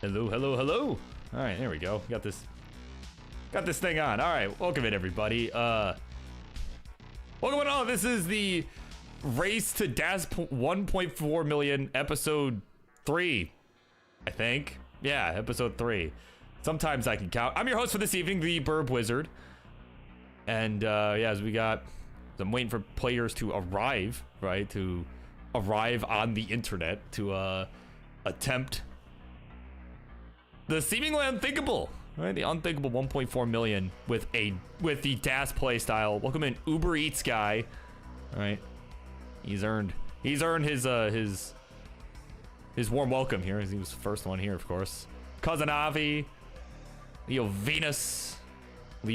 Hello, hello, hello. All right, there we go. Got this thing on. All right, welcome in everybody. Welcome on. This is the Race to DAS 1.4 million episode 3, I think. Yeah, episode 3. Sometimes I can count. I'm your host for this evening, the Burb Wizard. And yeah, as I'm waiting for players to arrive, right? To arrive on the internet to attempt the seemingly unthinkable, right? The unthinkable 1.4 million with the DAS play style. Welcome in, Uber Eats guy. All right, he's earned his warm welcome here, as he was the first one here, of course. Cousin Avi, Leovinus, I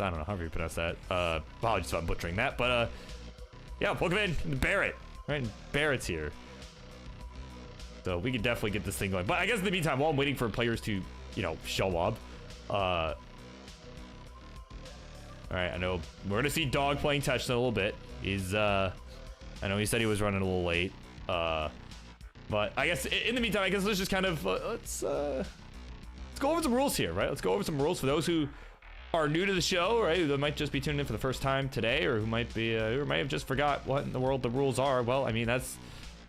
don't know, however you pronounce that. Apologies if I'm butchering that, but yeah, welcome in, Barrett, right? Barrett's here. So we could definitely get this thing going. But I guess in the meantime, while I'm waiting for players to, show up, all right, I know we're gonna see Dog playing Tetris in a little bit. I know he said he was running a little late. But I guess in the meantime, I guess let's just kind of let's go over some rules here, right? Let's go over some rules for those who are new to the show, right? Who might just be tuning in for the first time today, or who might have just forgot what in the world the rules are. Well, I mean, that's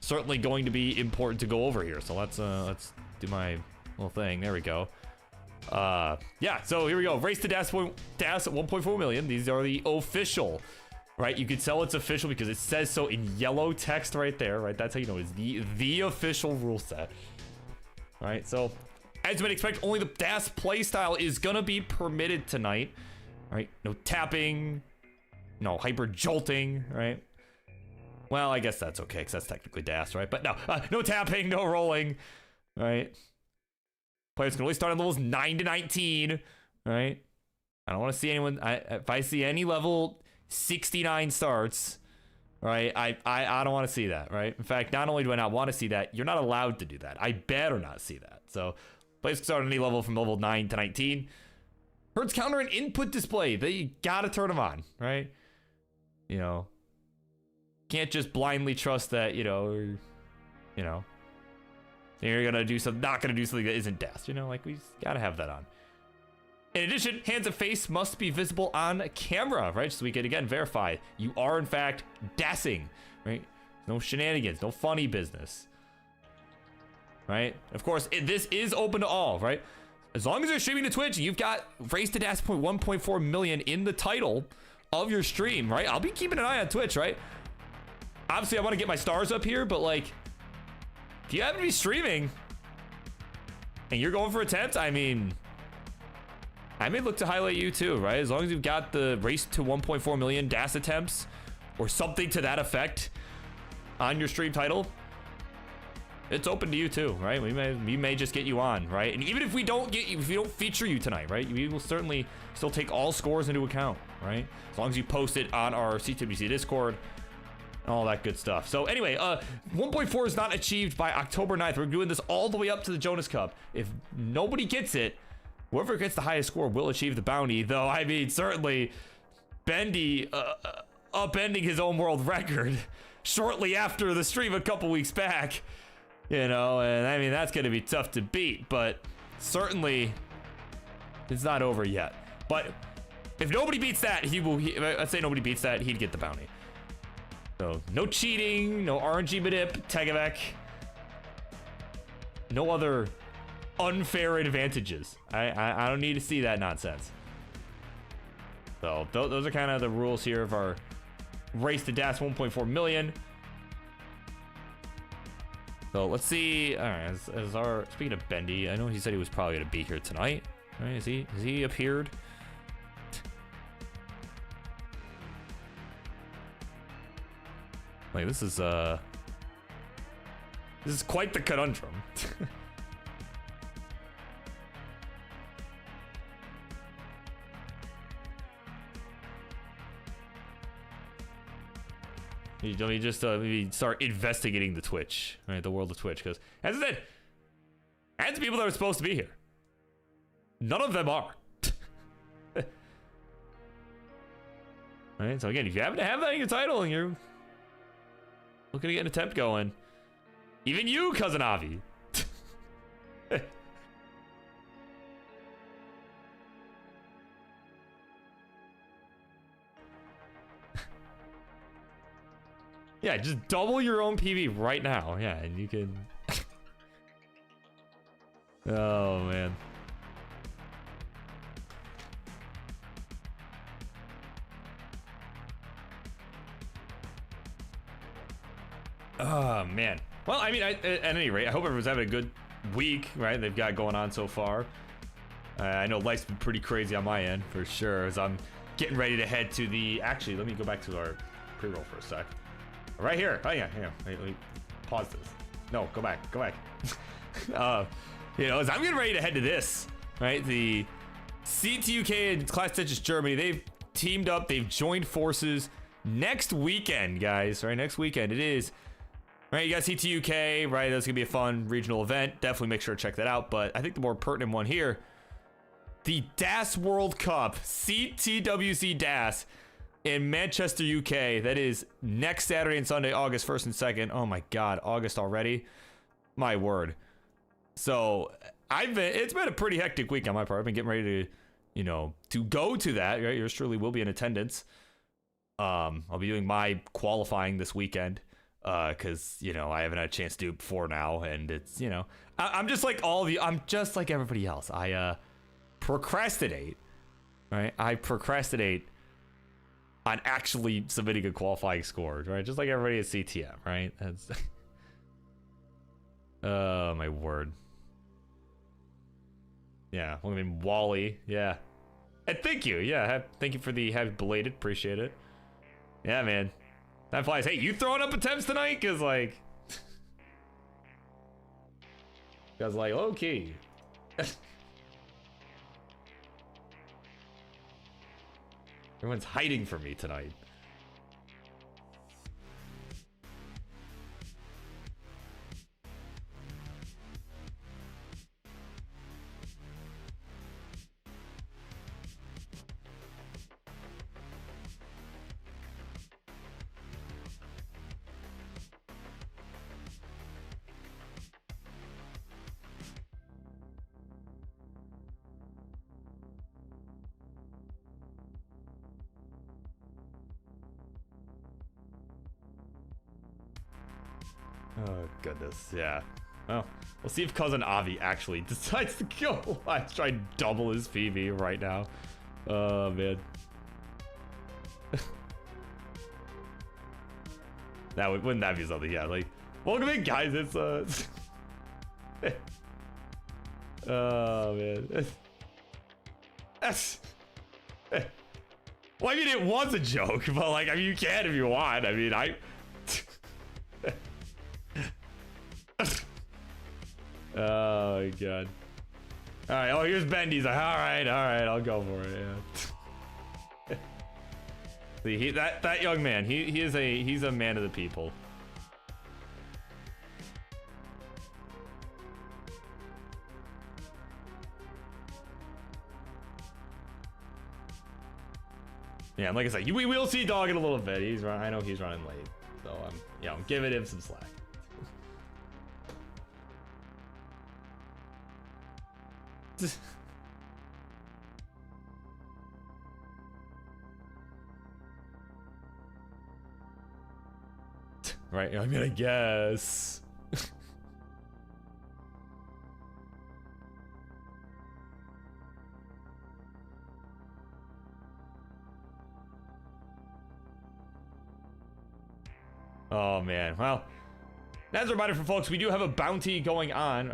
certainly going to be important to go over here. So let's do my little thing. There we go. Yeah, so here we go. Race to DAS at 1.4 million. These are the official, right? You could tell it's official because it says so in yellow text right there, right? That's how you know it's the official rule set. All right, so as you might expect, only the DAS playstyle is gonna be permitted tonight. All right, no tapping, no hyper jolting, right? Well, I guess that's okay, because that's technically DAS, right? But no, no tapping, no rolling, right? Players can only start on levels 9 to 19, right? I don't want to see anyone, if I see any level 69 starts, right, I don't want to see that, right? In fact, not only do I not want to see that, you're not allowed to do that. I better not see that. So, players can start on any level from level 9 to 19. Hertz counter and input display, they gotta turn them on, right? Can't just blindly trust that, you're gonna do something, not gonna do something that isn't DAS, like we gotta have that on. In addition, hands and face must be visible on camera, right? So we can again verify you are in fact DASing, right? No shenanigans, no funny business, right? Of course, this is open to all, right? As long as you're streaming to Twitch, you've got Race to DAS 1.4 million in the title of your stream, right? I'll be keeping an eye on Twitch, right? Obviously, I want to get my stars up here, but like, if you happen to be streaming and you're going for attempts, I mean, I may look to highlight you too, right? As long as you've got the Race to 1.4 million DAS attempts or something to that effect on your stream title, it's open to you too, right? We may just get you on, right? And even if we don't get you, if we don't feature you tonight, right? We will certainly still take all scores into account, right? As long as you post it on our Ctwc Discord, all that good stuff. So anyway, 1.4 is not achieved by October 9th. We're doing this all the way up to the Jonas Cup. If nobody gets it, whoever gets the highest score will achieve the bounty. Though, I mean, certainly Bendy upending his own world record shortly after the stream a couple weeks back, and I mean, that's going to be tough to beat, but certainly it's not over yet. But if nobody beats that, I'd say nobody beats that, he'd get the bounty. So, no cheating, no RNG manip, Tegavec. No other unfair advantages. I don't need to see that nonsense. So, those are kind of the rules here of our Race to DAS 1.4 million. So, let's see. All right, speaking of Bendy, I know he said he was probably going to be here tonight. Right, has he appeared? Like, this is quite the conundrum. Let me just maybe start investigating the Twitch, right? The world of Twitch, because as I said, and the people that are supposed to be here, none of them are. Right? So again, if you happen to have that in your title and you're looking to get an attempt going, even you, Cousin Avi, Yeah, just double your own PB right now. Yeah, and you can. Oh man. Oh man. Well, I mean, at any rate, I hope everyone's having a good week, right? They've got going on so far. I know life's been pretty crazy on my end for sure, as I'm getting ready to head to the. Actually, let me go back to our pre-roll for a sec. Right here. Oh yeah, yeah. Let me pause this. No, go back. Go back. You know, as I'm getting ready to head to this, right? The Ctwc and Class Tetris Germany. They've teamed up. They've joined forces next weekend, guys. Right, next weekend it is. Right, you got Ctwc, right? That's gonna be a fun regional event. Definitely make sure to check that out. But I think the more pertinent one here, the DAS World Cup, Ctwc DAS in Manchester, UK. That is next Saturday and Sunday, August 1st and 2nd. Oh my God, August already. My word. So it's been a pretty hectic week on my part. I've been getting ready to, you know, to go to that. Right, yours truly will be in attendance. I'll be doing my qualifying this weekend. Cause you know, I haven't had a chance to do it before now, and it's, you know, I'm just like all of you. I'm just like everybody else. I procrastinate, right? I procrastinate on actually submitting a qualifying score, right? Just like everybody at CTM, right? That's oh my word. Yeah, well, I mean, Wally, yeah, and thank you, yeah, thank you for the happy belated, appreciate it. Yeah, man. That flies. Hey, you throwing up attempts tonight? Cause like, okay. Everyone's hiding from me tonight. Oh goodness, yeah. Well, we'll see if cousin Avi actually decides to go. Let's try and double his PV right now. Oh man. Wouldn't that be something? Yeah, like, welcome in, guys. It's oh man. Well, I mean, it was a joke, but like, I mean, you can if you want. I mean, oh my God. All right. Oh, here's Bendy's. Like, all right, I'll go for it. Yeah. See, that young man. He's a man of the people. Yeah, and like I said, we will see Dog in a little bit. I know he's running late, so I'm giving him some slack. Right, I mean, I guess. Oh man, well, as a reminder for folks, we do have a bounty going on.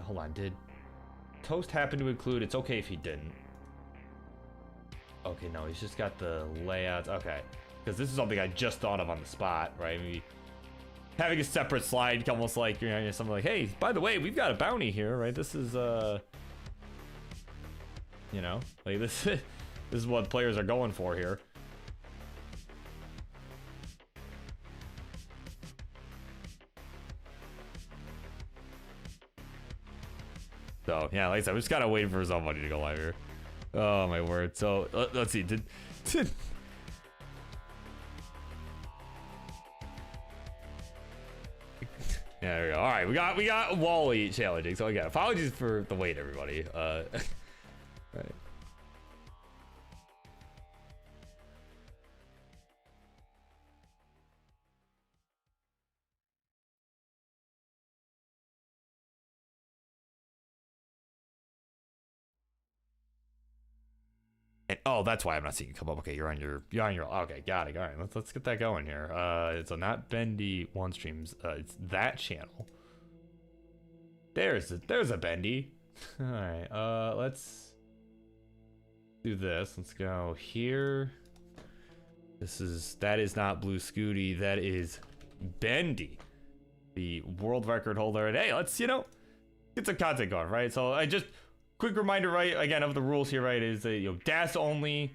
Hold on, did Toast happen to include? It's okay if he didn't. Okay, no, he's just got the layouts. Okay, because this is something I just thought of on the spot, right? Maybe having a separate slide, almost like, you know, something like, hey, by the way, we've got a bounty here, right? This is you know, like this is what players are going for here. So yeah, like I said, we just gotta wait for somebody to go live here. Oh my word. So let's see. Did yeah, there we go. All right, we got Wally challenging. So again, apologies for the wait, everybody. Right. Oh, that's why I'm not seeing you come up. Okay, you're on your. Okay, got it. All right, let's get that going here. It's not Bendy one streams. It's that channel. There's a Bendy. All right. Let's do this. Let's go here. That is not Blue Scooty. That is Bendy, the world record holder. And hey, let's get some content going, right? So quick reminder, right? Again, of the rules here, right? Is DAS only.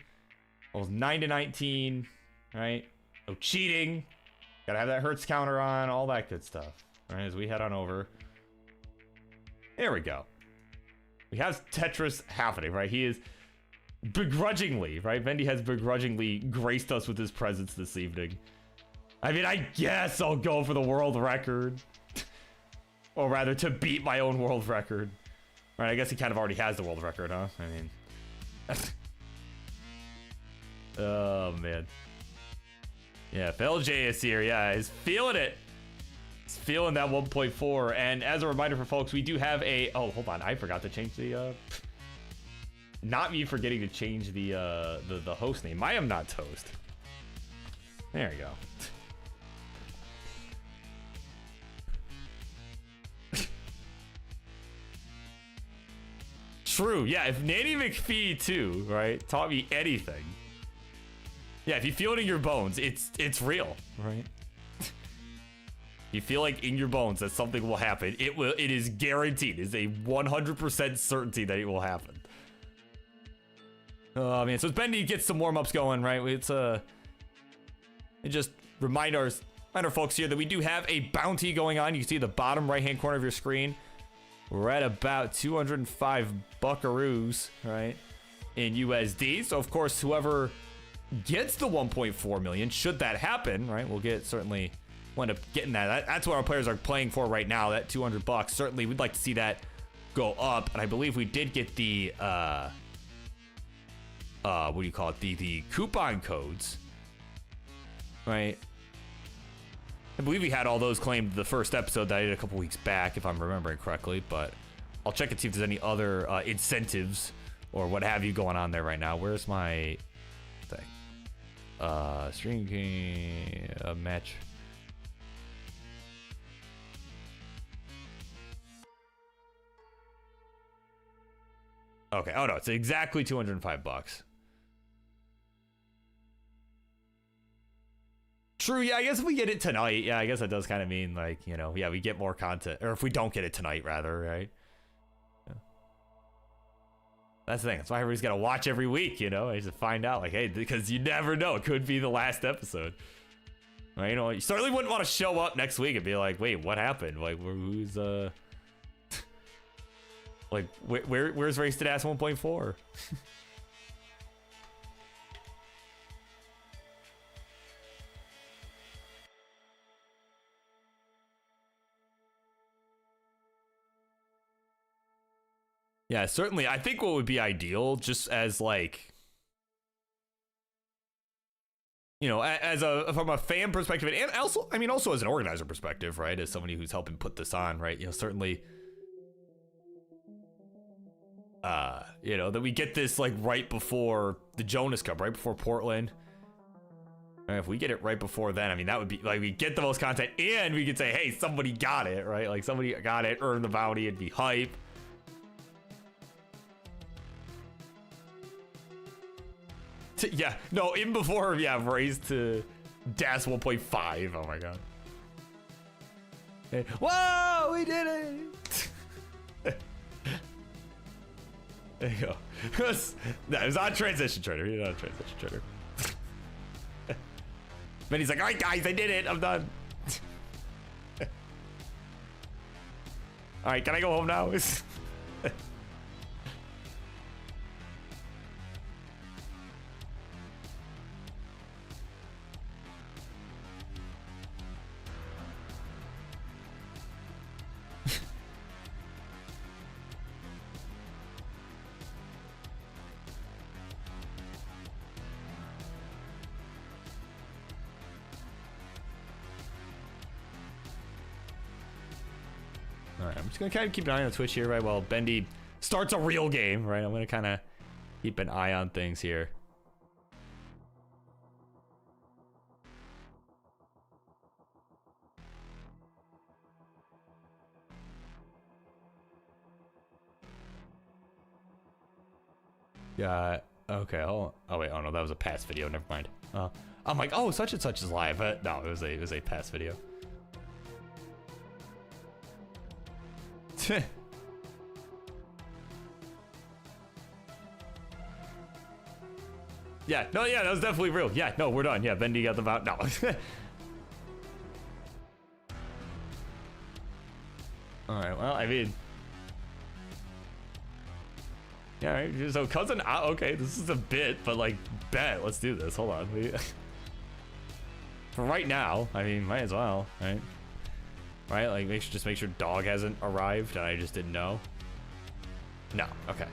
Well, 9 to 19, right? No cheating. Gotta have that Hertz counter on, all that good stuff. Right, as we head on over. There we go. We have Tetris happening, right? He is begrudgingly, right? Bendy has begrudgingly graced us with his presence this evening. I mean, I guess I'll go for the world record. Or rather, to beat my own world record. Right, I guess he kind of already has the world record, huh? I mean... oh, man. Yeah, Phil J is here. Yeah, he's feeling it. He's feeling that 1.4. And as a reminder for folks, we do have a... Oh, hold on. I forgot to change the... Not me forgetting to change the host name. I am not toast. There you go. True. Yeah, if Nanny McPhee too, right, taught me anything. Yeah, if you feel it in your bones, it's real, right? You feel like in your bones that something will happen. It is guaranteed. It is a 100% certainty that it will happen. Oh man, so as Bendy gets some warm-ups going, right? It's just remind our folks here that we do have a bounty going on. You can see the bottom right-hand corner of your screen. We're at about 205 buckaroos, right, in USD. So of course, whoever gets the 1.4 million, should that happen, right, we'll certainly wind up getting that. That's what our players are playing for right now. That 200 bucks. Certainly, we'd like to see that go up. And I believe we did get the what do you call it? The coupon codes, right? I believe we had all those claimed the first episode that I did a couple weeks back, if I'm remembering correctly, but I'll check and see if there's any other incentives or what have you going on there right now. Where's my thing? Streaming match. Okay. Oh no, it's exactly 205 bucks. True, yeah, I guess if we get it tonight, yeah, I guess that does kind of mean, like, yeah, we get more content. Or if we don't get it tonight, rather, right? Yeah. That's the thing. That's why everybody's got to watch every week, I just find out, like, hey, because you never know. It could be the last episode. Right? You certainly wouldn't want to show up next week and be like, wait, what happened? Like, who's, like, where's Race to Ass 1.4? Yeah, certainly. I think what would be ideal, just as like, as from a fan perspective, and also, I mean, also as an organizer perspective, right? As somebody who's helping put this on, right? Certainly, that we get this like right before the Jonas Cup, right before Portland. And if we get it right before then, I mean, that would be like, we get the most content and we could say, hey, somebody got it, right? Like somebody got it, earned the bounty, it'd be hype. Yeah, no, even before, yeah, raised to DAS 1.5. Oh my god. Hey, whoa, we did it! There you go. No, it was on Transition Trader. He did on Transition Trader. Then he's like, all right, guys, I did it. I'm done. All right, can I go home now? I'm just gonna kind of keep an eye on Twitch here, right? While Bendy starts a real game, right? I'm gonna kind of keep an eye on things here. Yeah. Okay. Oh wait. Oh no, that was a past video. Never mind. I'm like, oh, such and such is live, but no, it was a past video. Yeah. No. Yeah. That was definitely real. Yeah. No. We're done. Yeah. Bendy got the vote. No. All right. Well, I mean. Yeah, right. So cousin, okay, this is a bit, but like, bet, let's do this. Hold on. For right now, I mean, might as well, right? Right, like, just make sure dog hasn't arrived and I just didn't know. No, okay.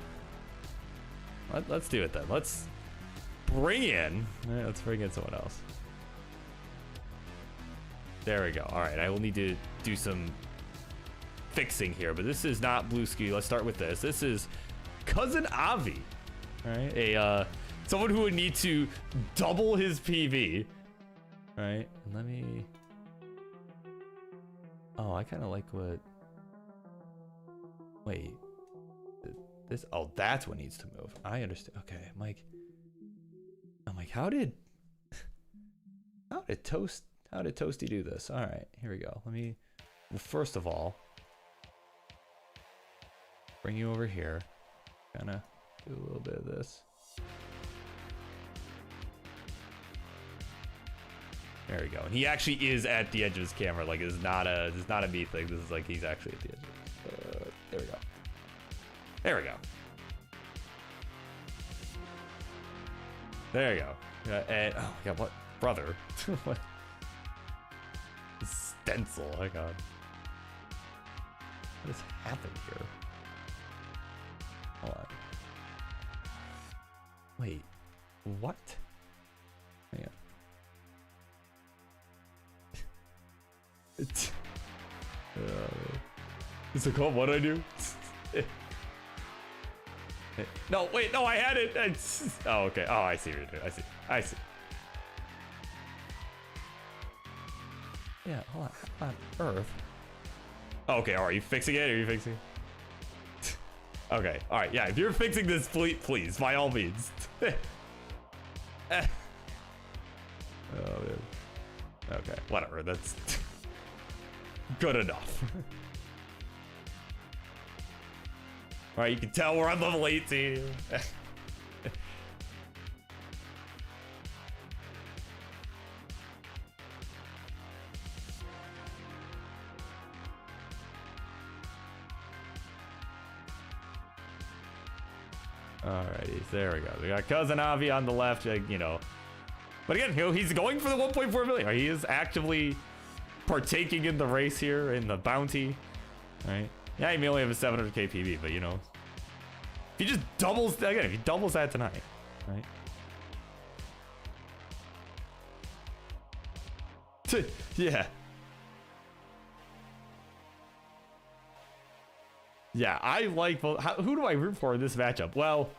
Let's do it then. Let's bring in, let's bring in someone else. There we go. All right, I will need to do some fixing here, but this is not Blue Ski. Let's start with this. This is Cousin Avi, all right? Someone who would need to double his PV, right? Let me. Oh, I kind of like what. Wait, this. Oh, that's what needs to move. I understand. Okay, I'm like, how did Toasty do this? All right, here we go. Let me. Well, first of all, bring you over here. Kind of do a little bit of this. There we go. And he actually is at the edge of his camera. Like, this is not a me thing. This is like he's actually at the edge. There we go. There we go. There you go. And oh my god, what brother? What stencil? Oh my god. What has happened here? Hold on. Wait, what? Hang on. It's a call. What I do? No, wait, no, I had it. Oh, okay. Oh, I see what you're doing. I see. Yeah, hold on. How on earth? Oh, okay, all right. You fixing it? Are you fixing it? Okay, all right, yeah, if you're fixing this, please, by all means. Oh, man. Okay, whatever, that's good enough. All right, you can tell we're on level 18. Alrighty, there we go. We got Cousin Avi on the left, you know. But again, he's going for the 1.4 million. He is actively partaking in the race here, in the bounty. Right? Yeah, he may only have a 700k PV, but you know. If he just doubles, again, if he doubles that tonight, right? Yeah. Yeah, I like both. Who do I root for in this matchup? Well,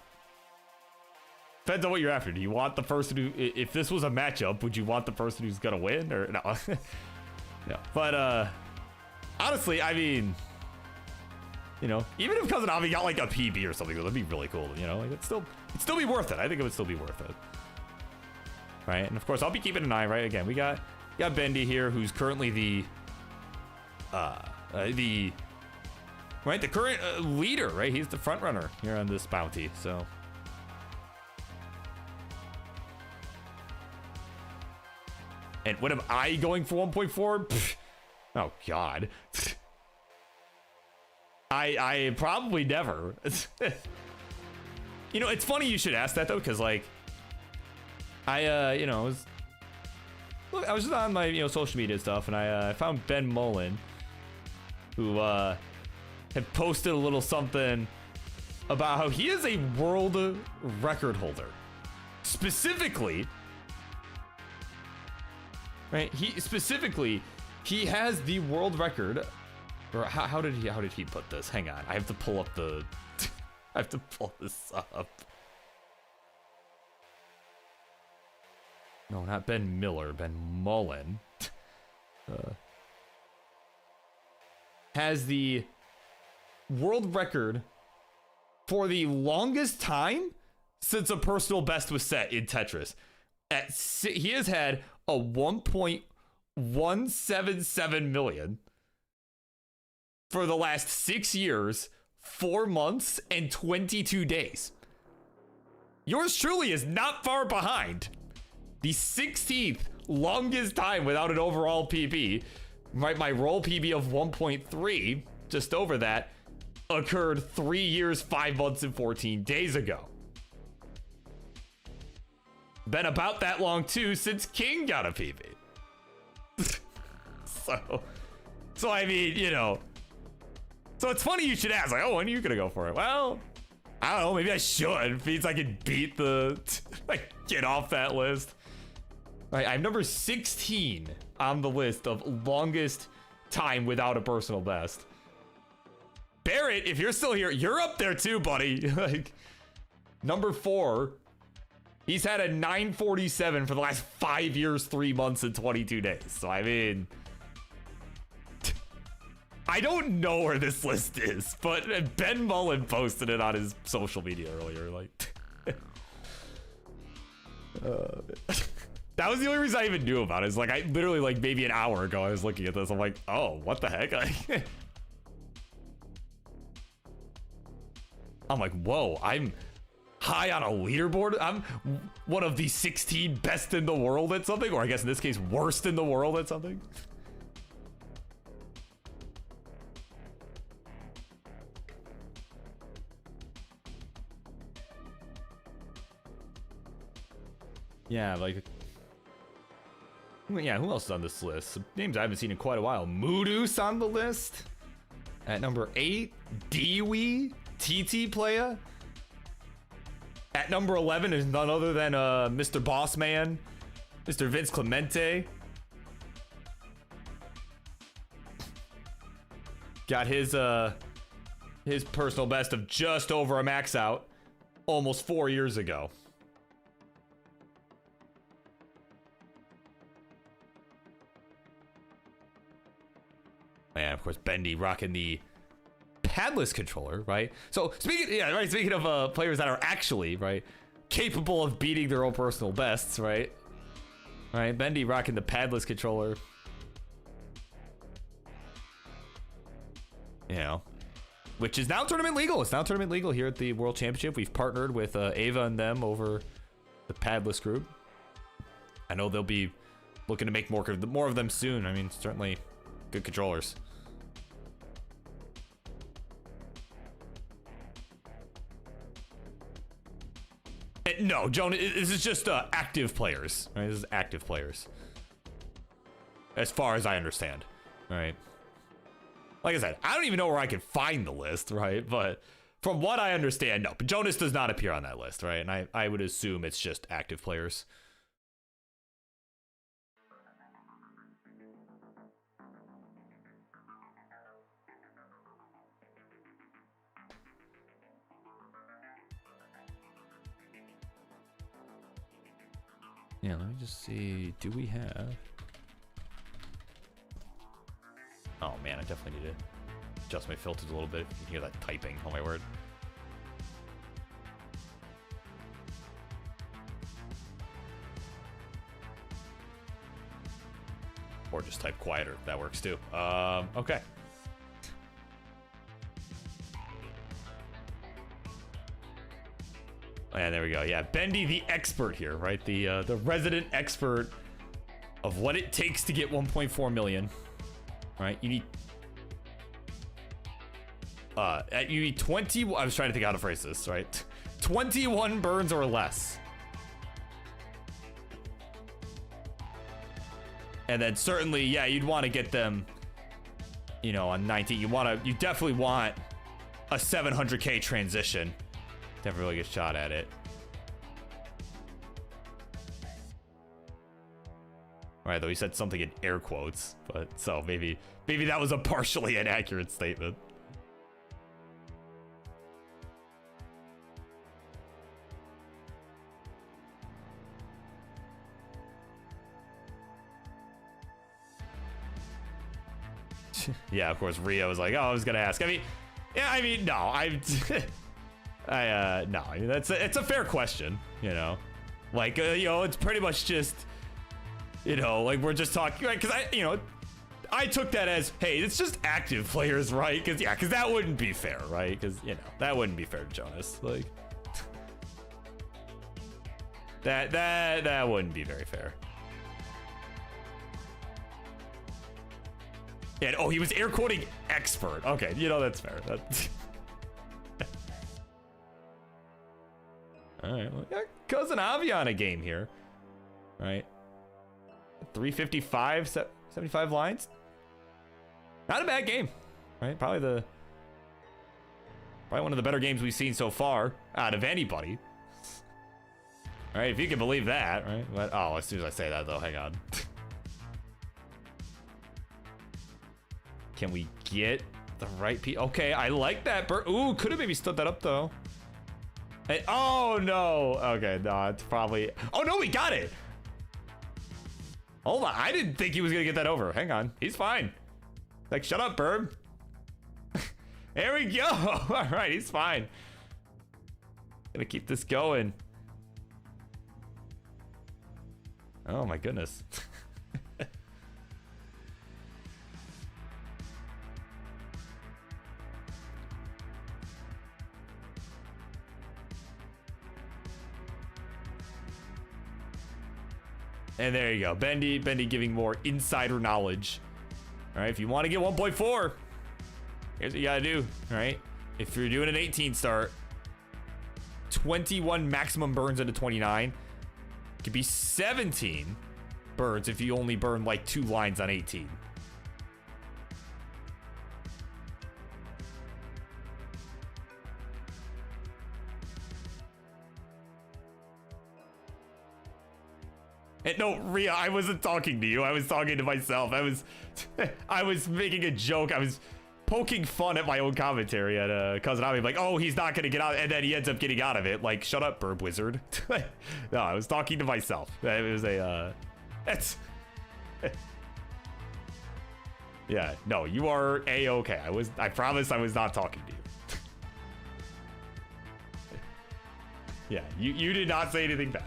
depends on what you're after. Do you want the person who, if this was a matchup, would you want the person who's gonna win or no? No, but honestly, I mean, you know, even if Cousin Avi got like a PB or something, that'd be really cool. You know, like it'd still be worth it. I think it would still be worth it. Right, and of course I'll be keeping an eye. Right, again, we got Bendy here, who's currently the current leader, right? He's the front runner here on this bounty, so. And what am I going for 1.4? Oh God. I probably never. You know, it's funny you should ask that though, because like, you know, I was just on my, you know, social media stuff, and I found Ben Mullen, who had posted a little something about how he is a world record holder. Specifically, right? He has the world record. Or how did he put this? Hang on, I have to pull up the. I have to pull this up. No, not Ben Miller. Ben Mullen has the world record for the longest time since a personal best was set in Tetris. He has had a 1.177 million for the last 6 years, 4 months, and 22 days. Yours truly is not far behind. The 16th longest time without an overall PB. My roll PB of 1.3, just over that, occurred 3 years, 5 months, and 14 days ago. Been about that long too since King got a PB. so I mean, you know. So it's funny you should ask, like, oh, when are you gonna go for it? Well, I don't know, maybe I should. It means I can beat the, like, get off that list. All right, I'm number 16 on the list of longest time without a personal best. Barrett, if you're still here, you're up there too, buddy. Like, number 4, he's had a 947 for the last 5 years, 3 months, and 22 days. So, I mean, I don't know where this list is, but Ben Mullen posted it on his social media earlier. Like, that was the only reason I even knew about it. Is like, I literally, like, maybe an hour ago, I was looking at this. I'm like, oh, what the heck? I'm like, whoa, I'm high on a leaderboard. I'm one of the 16 best in the world at something, or I guess in this case, worst in the world at something. Yeah, like, yeah, who else is on this list? Some names I haven't seen in quite a while. Moodoos on the list at number 8. Dewey, TT Playa. At number 11 is none other than Mr. Bossman, Mr. Vince Clemente. Got his personal best of just over a max out almost 4 years ago. And of course, Bendy rocking the padless controller, right? So speaking of players that are actually, right, capable of beating their own personal bests, right? Right, Bendy rocking the padless controller. You know, which is now tournament legal. It's now tournament legal here at the World Championship. We've partnered with Ava and them over the padless group. I know they'll be looking to make more of them soon. I mean, certainly good controllers. No, Joan, this is just active players. Right? This is active players. As far as I understand. Right. Like I said, I don't even know where I can find the list, right? But from what I understand, no. But Jonas does not appear on that list, right? And I would assume it's just active players. Yeah, let me just see. Do we have... Oh man, I definitely need to adjust my filters a little bit. You can hear that typing. Oh my word. Or just type quieter. That works too. Okay. And there we go. Yeah, Bendy the expert here, right? The resident expert of what it takes to get 1.4 million. Right? You need 20. I was trying to think how to phrase this, right? 21 burns or less. And then certainly, yeah, you'd want to get them, you know, on 19. You definitely want a 700k transition. Never really get shot at it. All right, though he said something in air quotes, but so maybe that was a partially inaccurate statement. Yeah, of course, Rio was like, oh, I was gonna ask. I mean, yeah, I mean, no, No, I mean, it's a fair question, you know? Like, you know, it's pretty much just, you know, like we're just talking, right? Because I took that as, hey, it's just active players, right? Because that wouldn't be fair, right? Because, you know, that wouldn't be fair to Jonas. Like, that wouldn't be very fair. Yeah, oh, he was air quoting expert. Okay, you know, that's fair. All right, well, yeah, Cousin Avi on a game here. All right. 355, 75 lines. Not a bad game, right? Probably one of the better games we've seen so far out of anybody. All right, if you can believe that, right? But, oh, as soon as I say that, though, hang on. Can we get the right piece? Okay, I like that bird. Ooh, could have maybe stood that up, though. Hey, oh, no. Okay, no, it's probably... Oh, no, we got it. Hold on. I didn't think he was going to get that over. Hang on. He's fine. Like, shut up, bird. There we go. All right, he's fine. Gonna keep this going. Oh, my goodness. And there you go. Bendy giving more insider knowledge. All right, if you want to get 1.4, here's what you gotta do. All right, if you're doing an 18 start, 21 maximum burns into 29. It could be 17 burns if you only burn like 2 lines on 18. And no, Rhea, I wasn't talking to you. I was talking to myself. I was making a joke. I was poking fun at my own commentary at Cousin Avi, like, oh, he's not gonna get out, and then he ends up getting out of it. Like, shut up, Burb Wizard. No, I was talking to myself. It was a, that's... Yeah, no, you are A-okay. I promise I was not talking to you. Yeah, you did not say anything bad.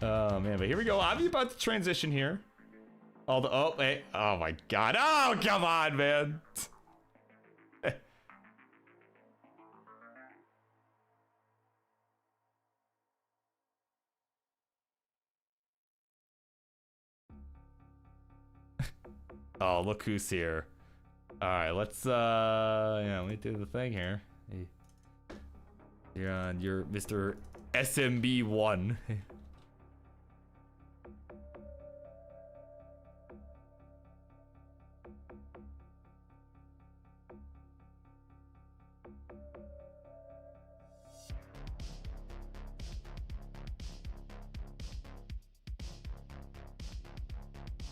Oh man, but here we go. Avi about to transition here. Oh, hey, oh my god. Oh, come on, man. Oh, look who's here. All right, let's yeah, let me do the thing here. You're on your Mr. SMB1.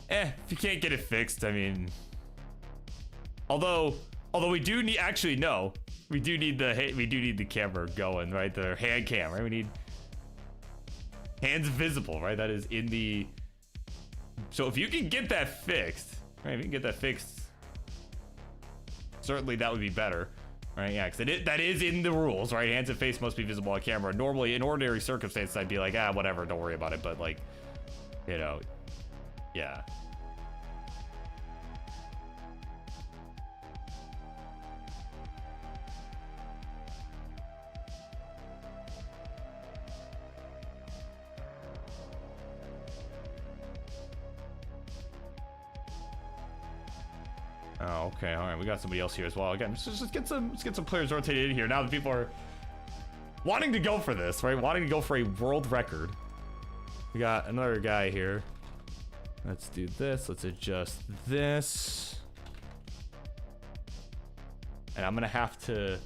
If you can't get it fixed, I mean, although we do need, actually no, we do need the camera going, right? The hand cam, right? We need hands visible, right? That is in the, so if you can get that fixed, right? If you can get that fixed, certainly that would be better, right? Yeah, because that is in the rules, right? Hands and face must be visible on camera. Normally, in ordinary circumstances, I'd be like, ah, whatever, don't worry about it. But like, you know, yeah. Oh, okay, all right. We got somebody else here as well. Again, let's get some players rotated in here now that people are wanting to go for this, right? Wanting to go for a world record. We got another guy here. Let's do this. Let's adjust this. And I'm gonna have to.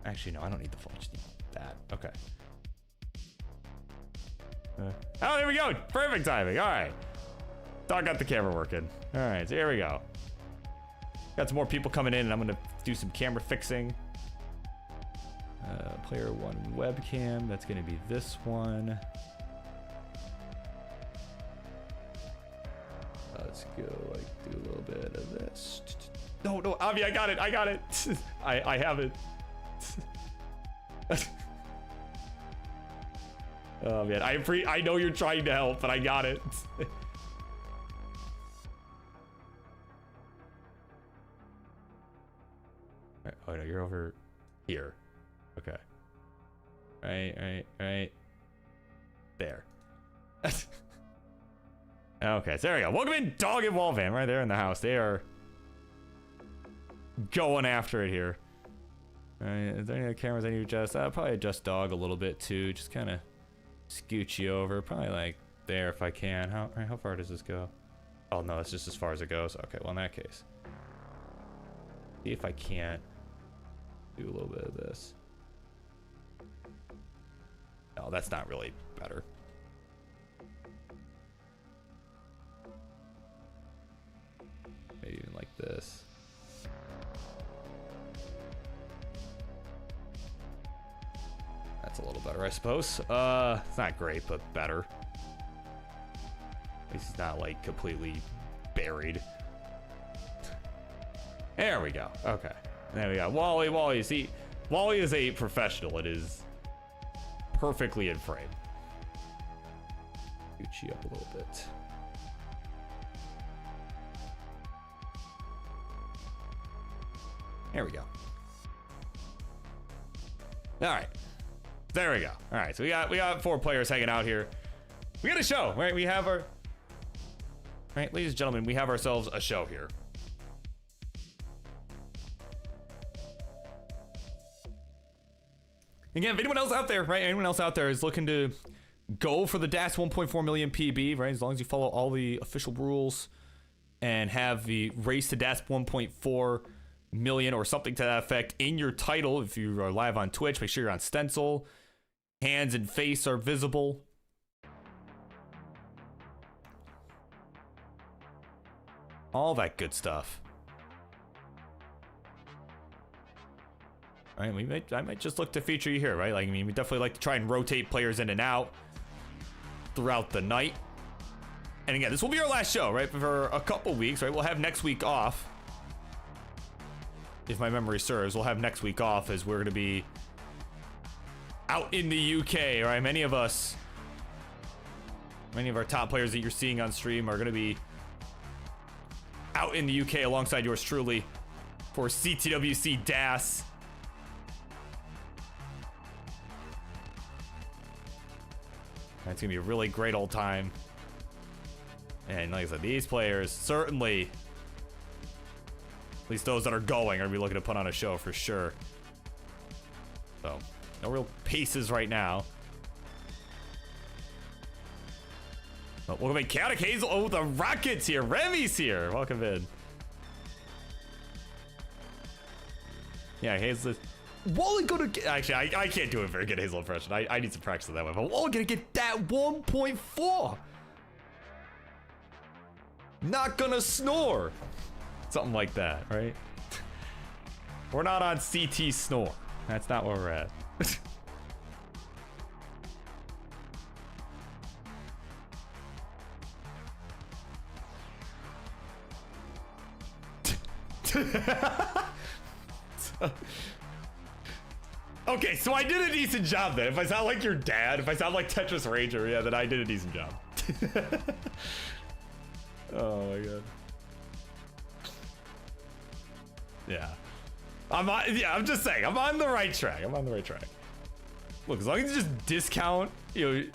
Actually, no, I don't need the full HD. That. Okay. Oh, there we go. Perfect timing. All right. Dog got the camera working. All right, so here we go. Got some more people coming in, and I'm gonna do some camera fixing. Player 1 webcam. That's gonna be this one. Let's go, like, do a little bit of this. No, Avi, I got it. I haven't. Oh man, I know you're trying to help, but I got it. Oh no, you're over here. Okay. Right. There. Okay, so there we go. Welcome in, Dog and Wallvan, right there in the house. They are going after it here. Alright, is there any other cameras I need to adjust? I'll probably adjust Dog a little bit too. Just kind of scooch you over. Probably like there if I can. How far does this go? Oh no, it's just as far as it goes. Okay, well in that case. See if I can't do a little bit of this. No, that's not really better. Maybe even like this. That's a little better, I suppose. It's not great, but better. At least it's not like completely buried. There we go. Okay. There we go. Wally, see, Wally is a professional. It is perfectly in frame. Scooch you up a little bit. There we go. All right. There we go. All right. So we got 4 players hanging out here. We got a show, right? We have our... Right, ladies and gentlemen, we have ourselves a show here. Again, if anyone else out there, right? Anyone else out there is looking to go for the DAS 1.4 million PB, right? As long as you follow all the official rules and have the race to DAS 1.4 million or something to that effect in your title. If you are live on Twitch, make sure you're on stencil. Hands and face are visible. All that good stuff. All right, I might just look to feature you here, right? Like, I mean, we definitely like to try and rotate players in and out throughout the night. And again, this will be our last show, right? For a couple weeks, right? We'll have next week off. If my memory serves, we'll have next week off as we're going to be out in the UK, right? Many of our top players that you're seeing on stream are going to be out in the UK alongside yours truly for Ctwc DAS. It's gonna be a really great old time. And like I said, these players certainly, at least those that are going, are gonna be looking to put on a show for sure. So, no real paces right now. Oh, welcome in, Chaotic Hazel. Oh, the Rockets here. Remy's here. Welcome in. Yeah, Hazel. Wally gonna get, actually, I can't do a very good Hazel impression. I need some practice on that one. But Wally gonna get that 1.4. Not gonna snore. Something like that, right? We're not on CT snore. That's not where we're at. Okay, so I did a decent job then. If I sound like your dad, if I sound like Tetris Ranger, yeah, then I did a decent job. Oh my god. Yeah. I'm just saying, I'm on the right track. Look, as long as you just discount,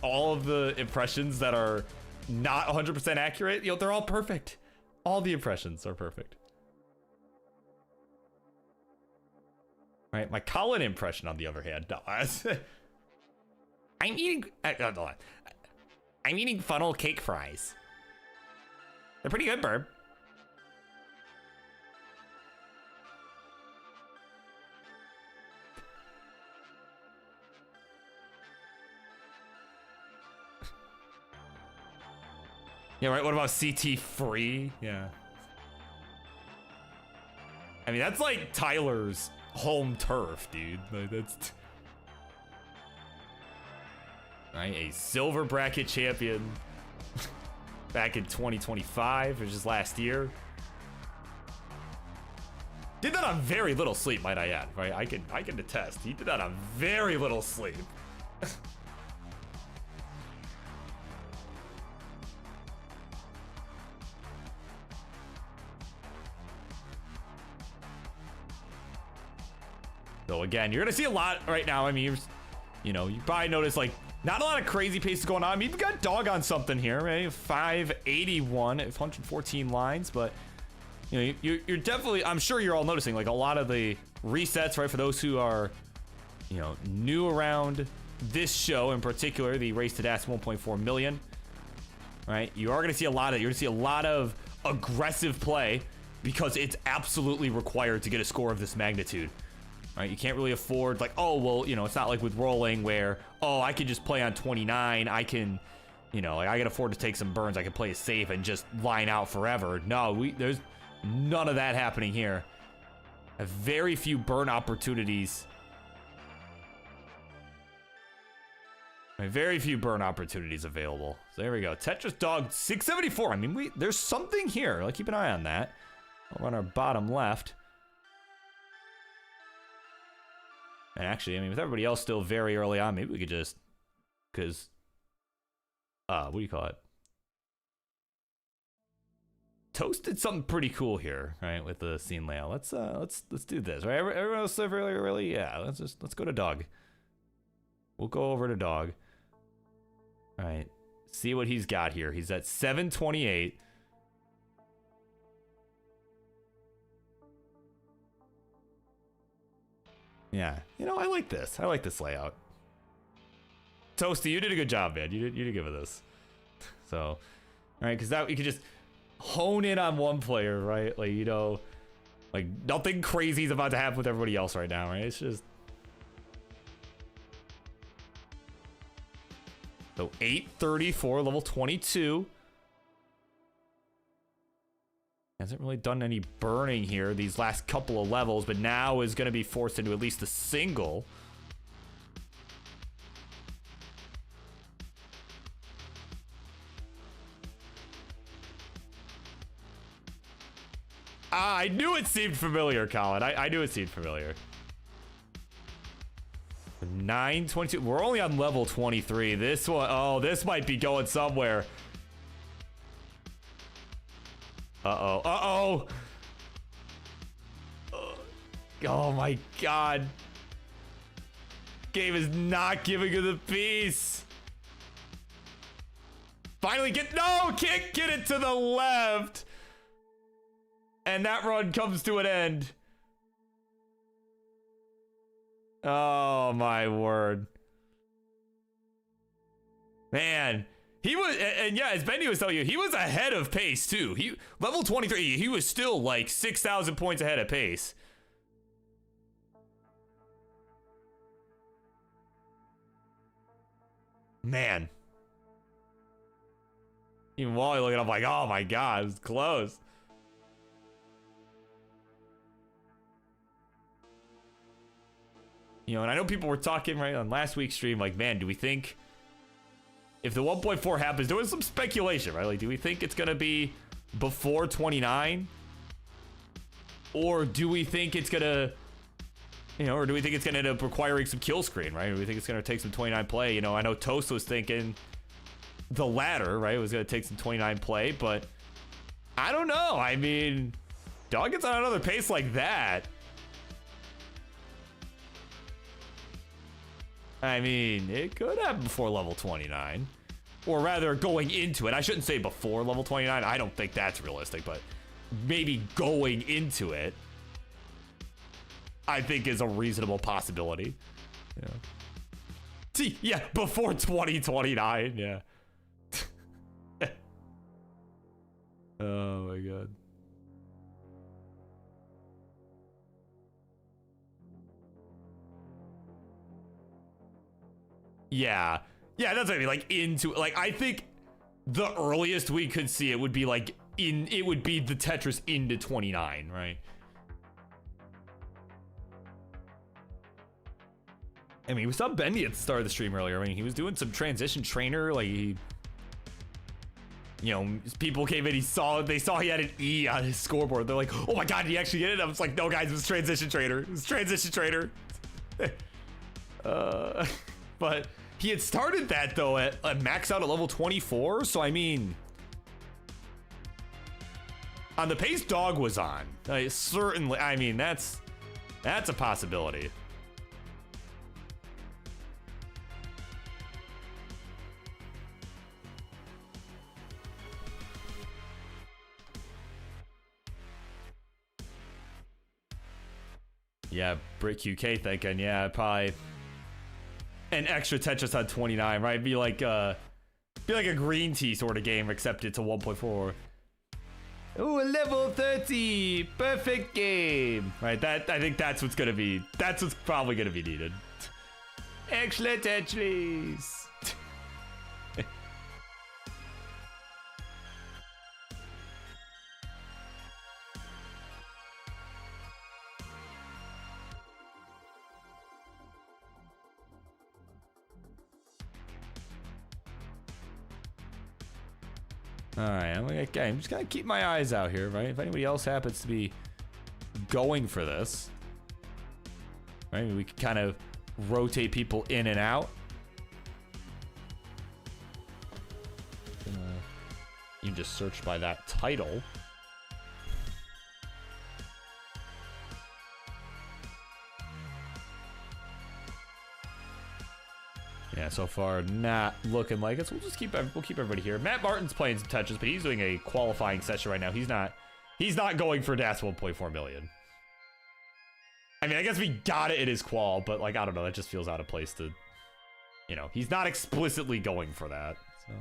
all of the impressions that are not 100% accurate, they're all perfect. All the impressions are perfect. Right, my Colin impression, on the other hand, no. I'm eating funnel cake fries. They're pretty good, Burb. Yeah, right. What about CT free? Yeah. I mean, that's like Tyler's home turf, dude. Like, that's right, a silver bracket champion back in 2025, which is last year. Did that on very little sleep, might I add, right? I can attest. He did that on very little sleep. So again, you're gonna see a lot right now. I mean, you know, you probably notice like not a lot of crazy paces going on. I mean, you've got dog on something here, right? 581, 114 lines, but you know, you're definitely, I'm sure you're all noticing like a lot of the resets, right? For those who are, you know, new around this show in particular, the Race to Dash 1.4 million, right? You are gonna see a lot of, you're gonna see a lot of aggressive play because it's absolutely required to get a score of this magnitude. Right, you can't really afford like, oh, well, you know, it's not like with rolling where, oh, I could just play on 29. I can, you know, like I can afford to take some burns. I can play it safe and just line out forever. No, there's none of that happening here. Very few burn opportunities. Very few burn opportunities available. So there we go. Tetris Dog 674. I mean, there's something here. Like, keep an eye on that. Over on our bottom left. And actually, I mean, with everybody else still very early on, maybe we could just, because, what do you call it? Toast did something pretty cool here, right, with the scene layout. Let's do this, right? Everyone else live really early, yeah. Let's go to Dog. We'll go over to Dog. All right, see what he's got here. He's at 728. Yeah, you know, I like this. I like this layout. Toasty, you did a good job, man. You did good with this. So, all right, because that you could just hone in on one player, right? Like, you know, like nothing crazy is about to happen with everybody else right now, right? It's just so 834, level 22. Hasn't really done any burning here these last couple of levels, but now is going to be forced into at least a single. I knew it seemed familiar, Colin. I knew it seemed familiar. 922. We're only on level 23. This one, oh, this might be going somewhere. Uh-oh. Oh my god. Game is not giving her the piece. Finally can't get it to the left. And that run comes to an end. Oh my word. Man. He was, and yeah, as Bendy was telling you, he was ahead of pace too. He level 23, he was still like 6,000 points ahead of pace. Man. Even Wally looking up like, oh my god, it's close. You know, and I know people were talking right on last week's stream, like, man, do we think if the 1.4 happens, there was some speculation, right? Like, do we think it's gonna be before 29? Or do we think it's gonna, you know, or do we think it's gonna end up requiring some kill screen, right? Or do we think it's gonna take some 29 play? You know, I know Toast was thinking the latter, right? It was gonna take some 29 play, but I don't know. I mean, Dog gets on another pace like that. I mean, it could happen before level 29. Or rather, going into it. I shouldn't say before level 29. I don't think that's realistic, but maybe going into it, I think is a reasonable possibility. Yeah. See, yeah, before 2029, yeah. Oh my god. Yeah. Yeah, that's what I mean. Like, into, like, I think the earliest we could see it would be like it would be the Tetris into 29, right? I mean, we saw Bendy at the start of the stream earlier. I mean, he was doing some transition trainer, like you know, people came in, they saw he had an E on his scoreboard. They're like, oh my God, did he actually get it? I was like, no, guys, it was Transition Trader. It was Transition Trader. But he had started that, though, at max out at level 24. So, I mean, on the pace Dog was on, certainly, I mean, that's a possibility. Yeah, Brick QK thinking, yeah, probably an extra Tetris on 29, right? Be like a green tea sort of game, except it's a 1.4. Ooh, level 30, perfect game, right? I think that's what's probably gonna be needed. Extra Tetris. All right, I'm just gonna keep my eyes out here, right? If anybody else happens to be going for this, right? We can kind of rotate people in and out. You can just search by that title. Yeah, so far not looking like it. So we'll keep everybody here. Matt Martin's playing some Tetris, but he's doing a qualifying session right now. He's not going for DAS 1.4 million. I mean, I guess we got it in his qual, but like I don't know, that just feels out of place to, you know, he's not explicitly going for that. So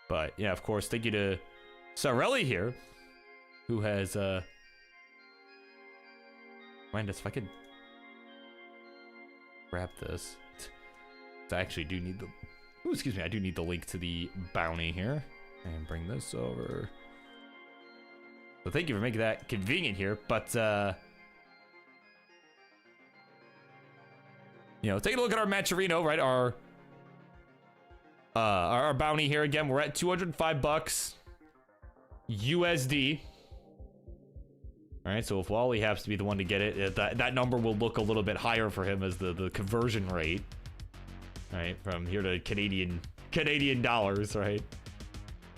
but yeah, of course, thank you to Sarelli here, who has mind us if I could grab this. I actually do need the, ooh, excuse me, I do need the link to the bounty here and bring this over. So thank you for making that convenient here, but you know, taking a look at our Matcherino, right? Our bounty here again, we're at 205 bucks USD. All right, so if Wally happens to be the one to get it, that number will look a little bit higher for him as the conversion rate, right, from here to Canadian dollars, right,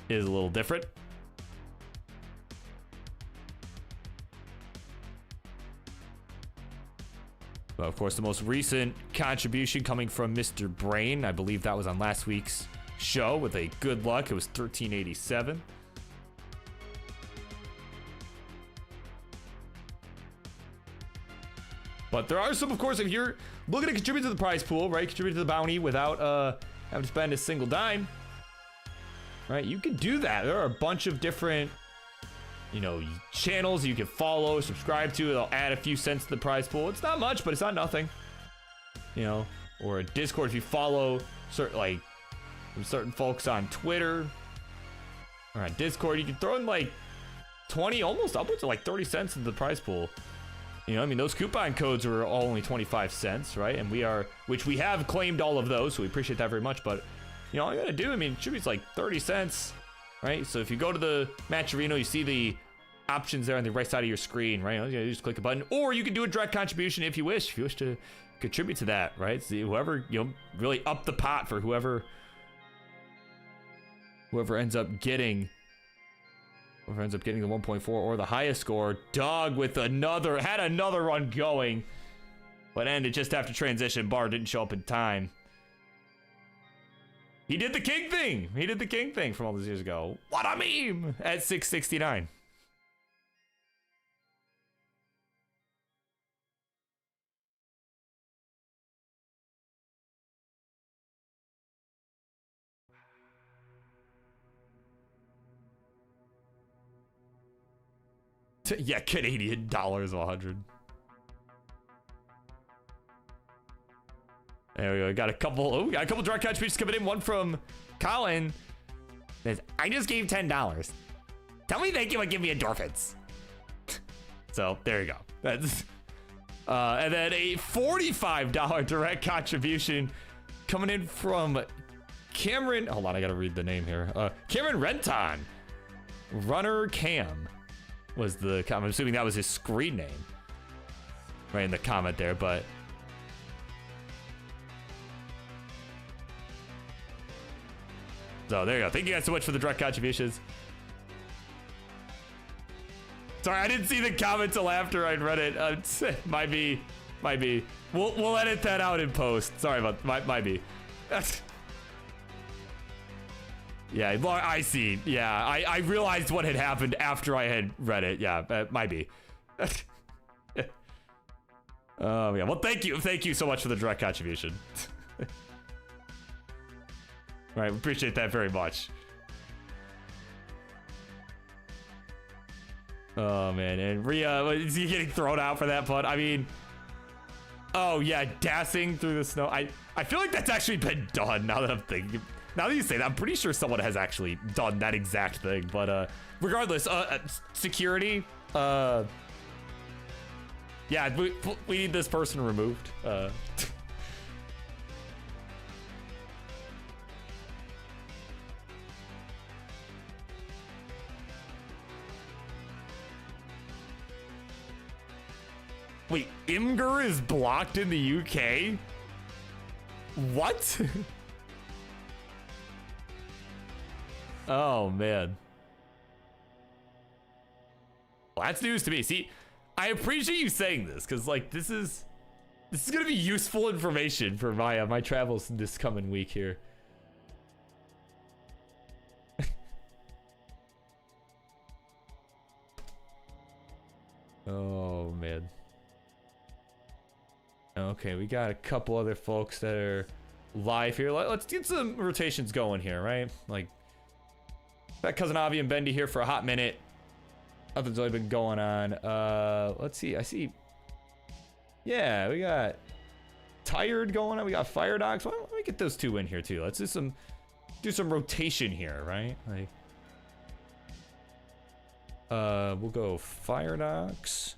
is a little different. But of course, the most recent contribution coming from Mr. Brain, I believe that was on last week's show with a good luck. It was 1387. But there are some, of course, if you're looking to contribute to the prize pool, right, contribute to the bounty without having to spend a single dime, right, you can do that. There are a bunch of different, you know, channels you can follow, subscribe to. They'll add a few cents to the prize pool. It's not much, but it's not nothing, you know. Or a Discord if you follow certain folks on Twitter or on Discord. You can throw in like 20, almost upwards of like 30 cents into the prize pool. You know, I mean, those coupon codes are all only 25 cents, right? And which we have claimed all of those, so we appreciate that very much. But, you know, all you gotta do, I mean, it should be like 30 cents, right? So if you go to the Matcherino, you see the options there on the right side of your screen, right? You just click a button, or you can do a direct contribution if you wish to contribute to that, right? So whoever, you know, really up the pot for whoever ends up getting the 1.4 or the highest score. Dog with had another run going, but ended just after transition. Bar didn't show up in time. He did the king thing from all those years ago. What a meme at 669. Yeah, Canadian dollars 100. There we go. Got a couple direct contributions coming in. One from Colin. Says, I just gave $10. Tell me thank you and give me endorphins. So there you go. That's And then a $45 direct contribution coming in from Cameron. Hold on, I gotta read the name here. Cameron Renton. Runner Cam was the comment. I'm assuming that was his screen name. Right in the comment there, but. So there you go. Thank you guys so much for the direct contributions. Sorry, I didn't see the comment till after I'd read it. Might be. We'll edit that out in post. Sorry about might be. Yeah, I see. Yeah, I realized what had happened after I had read it. Yeah, might be. Oh yeah. Well, thank you so much for the direct contribution. All right, appreciate that very much. Oh man, and Rhea, is he getting thrown out for that putt? I mean, oh yeah, dancing through the snow. I feel like that's actually been done now that I'm thinking. Now that you say that, I'm pretty sure someone has actually done that exact thing. But regardless, security. Yeah, we need this person removed. Wait, Imgur is blocked in the UK? What? Oh, man. Well, that's news to me. See, I appreciate you saying this, because, like, this is going to be useful information for my travels this coming week here. Oh, man. Okay, we got a couple other folks that are live here. Let's get some rotations going here, right? Like, got Cousin Avi and Bendy here for a hot minute. Nothing's really been going on. Let's see. I see. Yeah, we got Tired going on. We got Fire Dogs. Why don't we get those two in here too? Let's do some rotation here, right? Like, we'll go Fire Dogs.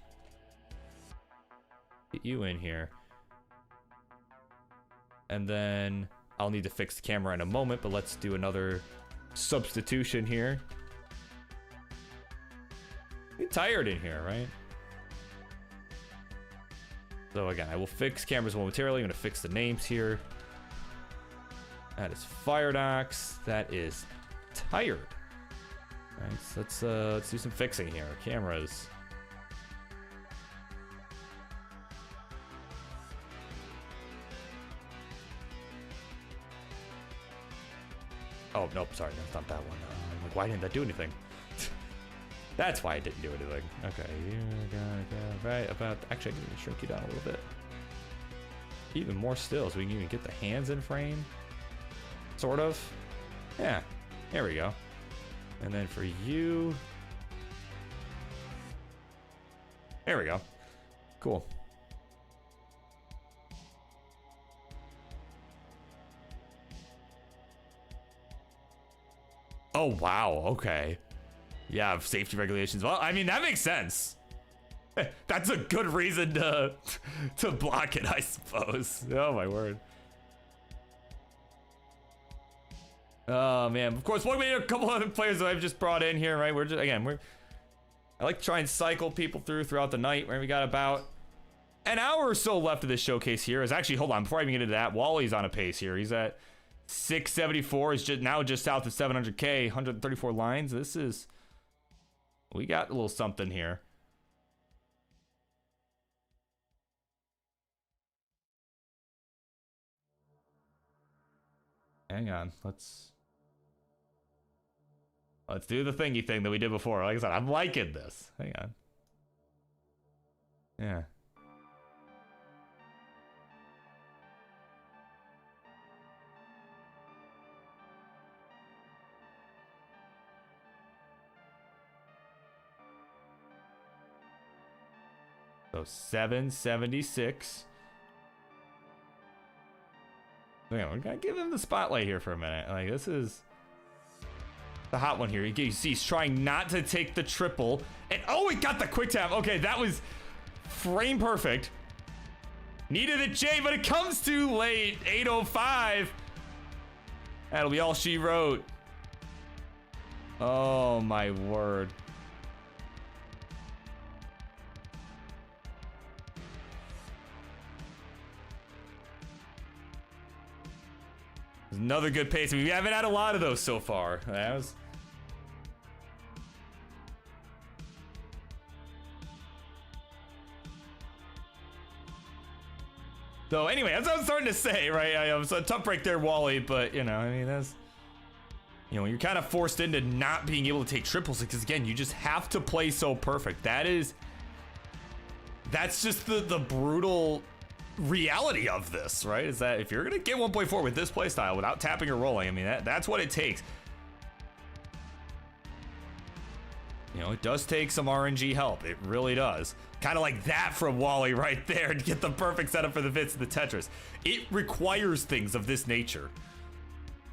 Get you in here. And then I'll need to fix the camera in a moment, but let's do another substitution here. Get Tired in here, right? So again, I will fix cameras momentarily. I'm gonna fix the names here. That is Fire Docs. That is Tired. All right, so let's do some fixing here. Cameras. Oh, nope, sorry, that's not that one. I'm like, why didn't that do anything? That's why I didn't do anything. Okay, you're gonna go right about... Actually, I'm gonna shrink you down a little bit. Even more still, so we can even get the hands in frame. Sort of. Yeah, there we go. And then for you... There we go. Cool. Oh, wow, okay. Yeah, safety regulations. Well, I mean, that makes sense. That's a good reason to block it, I suppose. Oh, my word. Oh, man. Of course, we need a couple other players that I've just brought in here, right? I like to try and cycle people throughout the night, right? We got about an hour or so left of this showcase here. Actually, hold on, before I even get into that, Wally's on a pace here. He's at 674, is just south of 700k, 134 lines. We got a little something here. Hang on, let's do the thingy thing that we did before. Like I said, I'm liking this. Hang on. Yeah. So 776. Okay, we're gonna give him the spotlight here for a minute. Like, this is the hot one here. You see he's trying not to take the triple. And oh, he got the quick tap. Okay, that was frame perfect. Needed a J, but it comes too late. 805. That'll be all she wrote. Oh my word. Another good pace. I mean, we haven't had a lot of those so far. That was... So anyway, that's what I was starting to say, right? I was a tough break there, Wally, but you know, I mean, that's, you know, you're kind of forced into not being able to take triples because again, you just have to play so perfect. That's just the brutal reality of this, right? Is that if you're gonna get 1.4 with this play style without tapping or rolling, I mean, that's what it takes. You know, it does take some RNG help. It really does. Kind of like that from Wally right there to get the perfect setup for the Fits of the Tetris. It requires things of this nature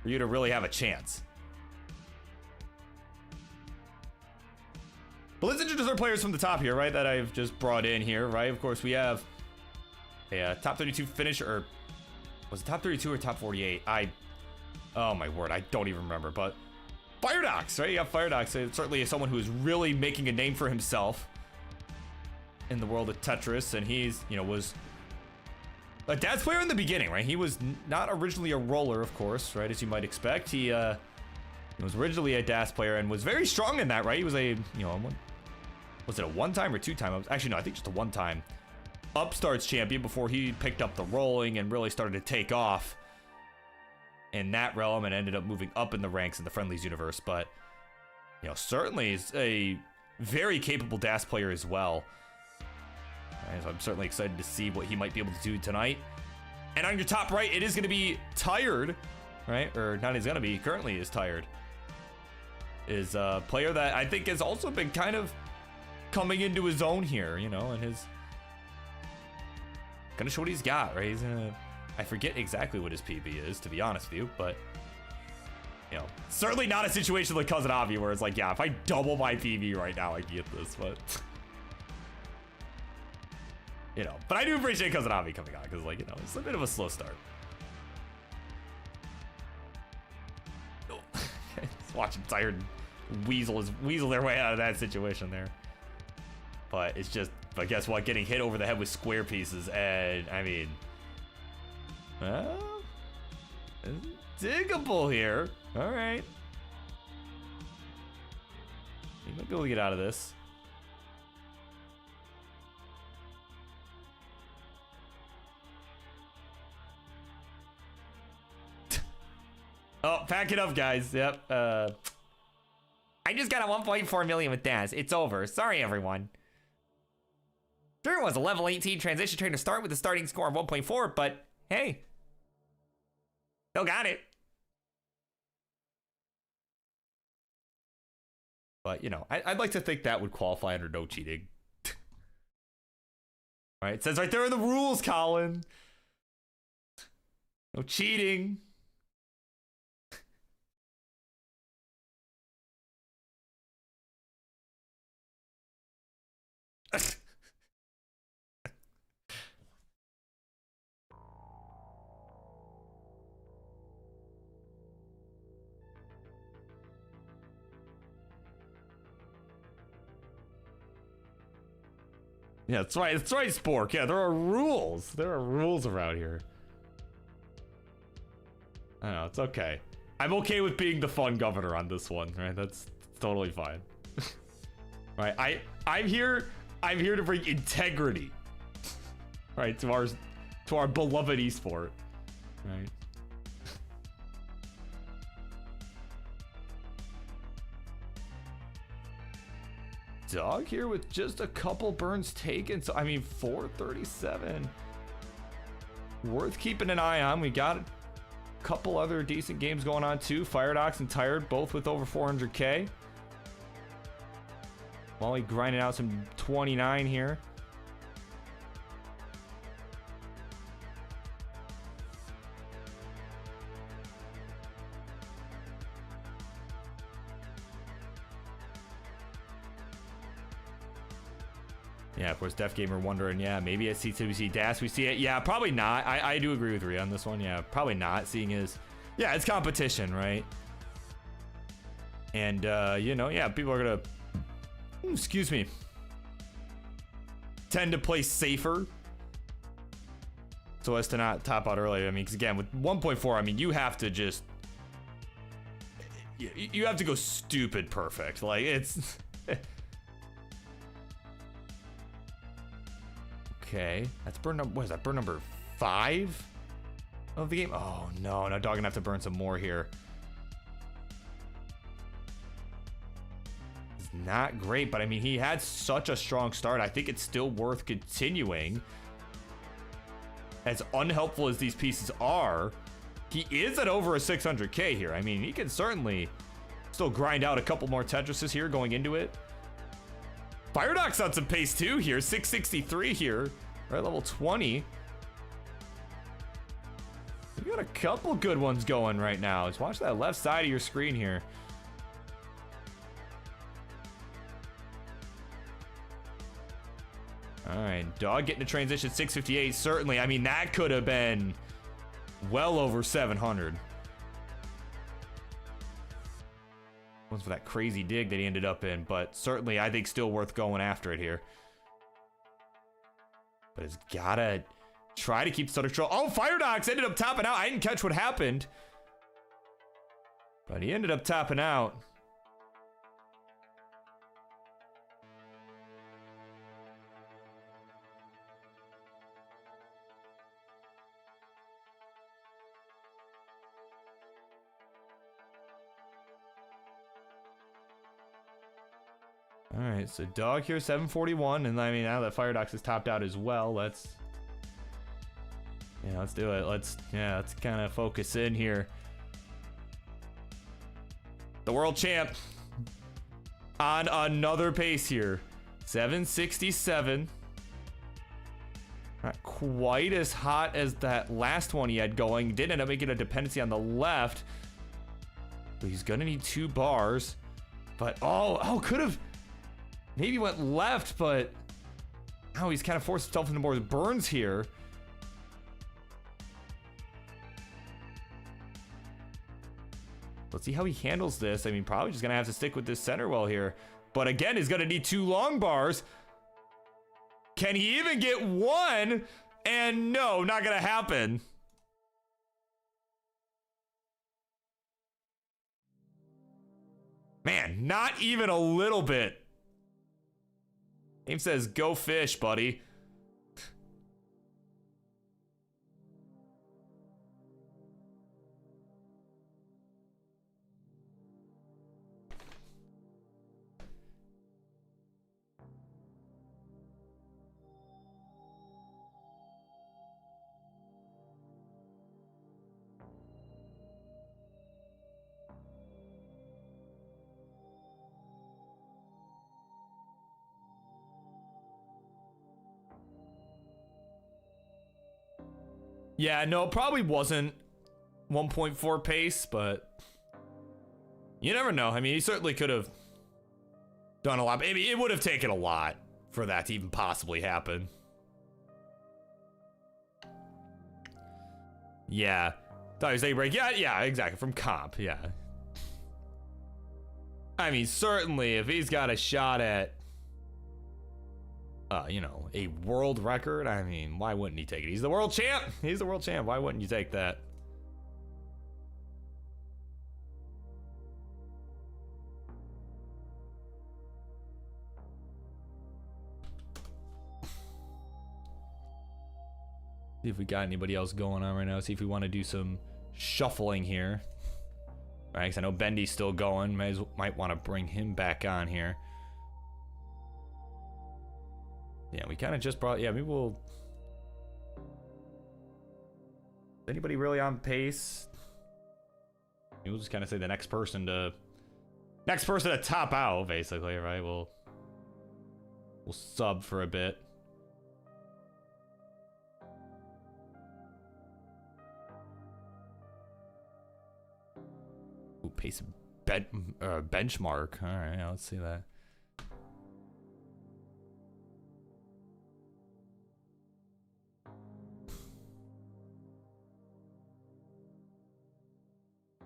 for you to really have a chance. But let's introduce our players from the top here, right? That I've just brought in here, right? Of course, we have a top 32 finisher. Or was it top 32 or top 48? Oh my word, I don't even remember. But Firedox, right? You got Firedox. Certainly is someone who is really making a name for himself in the world of Tetris, and he's, you know, was a dance player in the beginning, right? He was not originally a roller, of course, right? As you might expect. He was originally a DAS player and was very strong in that, right? He was a, you know, was it a one-time or two-time? Actually, no, I think just a one-time upstarts champion before he picked up the rolling and really started to take off in that realm and ended up moving up in the ranks in the Friendlies universe. But, you know, certainly is a very capable DAS player as well. And so I'm certainly excited to see what he might be able to do tonight. And on your top right, it is going to be Tired, right? Or not, he's going to be, currently is Tired. Is a player that I think has also been kind of coming into his own here, you know, and his gonna show what he's got, right? He's gonna, I forget exactly what his PB is, to be honest with you, but you know, certainly not a situation like Cousin Avi where it's like, yeah, if I double my PB right now, I can get this, but you know, but I do appreciate Cousin Avi coming on because, like, you know, it's a bit of a slow start. Oh. Just watching Tired weasel their way out of that situation there. But it's just, but guess what? Getting hit over the head with square pieces, and I mean, diggable here. All right, you might be able to get out of this. Oh, pack it up, guys. Yep. I just got a 1.4 million with DAS. It's over. Sorry, everyone. Sure, it was a level 18 transition train to start with a starting score of 1.4, but hey, still got it. But, you know, I'd like to think that would qualify under no cheating. All right, it says right there in the rules, Colin. No cheating. Yeah, that's right. That's right, Spork. Yeah, there are rules. There are rules around here. I don't know. It's okay. I'm okay with being the fun governor on this one, right? That's totally fine. Right? I'm here to bring integrity, right, to our beloved esport, right? Dog here with just a couple burns taken, so I mean 437 worth keeping an eye on. We got a couple other decent games going on too. Firedox and Tired both with over 400k. Molly grinding out some 29 here. Yeah, of course, Def Gamer wondering, yeah, maybe at Ctwc Das we see it. Yeah, probably not. I do agree with Rhea on this one. Yeah, probably not, seeing as, yeah, it's competition, right? And, you know, yeah, people are gonna, excuse me, tend to play safer so as to not top out early. I mean, because again, with 1.4, I mean, you have to just, you have to go stupid perfect. Like, it's... Okay, that's burn number, what is that, burn number 5 of the game? Oh no, now Dog gonna have to burn some more here. It's not great, but I mean, he had such a strong start. I think it's still worth continuing. As unhelpful as these pieces are, he is at over a 600k here. I mean, he can certainly still grind out a couple more Tetrises here going into it. Firedock's on some pace too here, 663 here, right, level 20. You got a couple good ones going right now. Just watch that left side of your screen here. All right, Dog getting to transition 658, certainly. I mean, that could have been well over 700. One's for that crazy dig that he ended up in, but certainly I think still worth going after it here. But it's gotta try to keep Stutter Troll. Oh, Firedox ended up topping out. I didn't catch what happened, but he ended up topping out. All right, so Dog here, 741, and I mean, now that Firedox is topped out as well, let's do it. Let's kind of focus in here. The world champ on another pace here, 767. Not quite as hot as that last one he had going. Did end up making a dependency on the left, but he's gonna need 2 bars. But oh, could have. Maybe went left, but now he's kind of forced himself into more burns here. Let's see how he handles this. I mean, probably just gonna have to stick with this center well here. But again, he's gonna need 2 long bars. Can he even get 1? And no, not gonna happen. Man, not even a little bit. Game says, go fish, buddy. Yeah, no, probably wasn't 1.4 pace, but you never know. I mean, he certainly could have done a lot. Maybe it would have taken a lot for that to even possibly happen. Yeah. Thought he was a break. Yeah, exactly. From comp, yeah. I mean, certainly if he's got a shot at you know, a world record, I mean, why wouldn't he take it? He's the world champ. He's the world champ. Why wouldn't you take that? See if we got anybody else going on right now. See if we want to do some shuffling here. All right, because I know Bendy's still going. Might want to bring him back on here. Yeah, we kind of just brought, yeah, maybe we'll... Is anybody really on pace? Maybe we'll just kind of say the next person to top out, basically, right? We'll sub for a bit. Ooh, pace benchmark. All right, let's see that.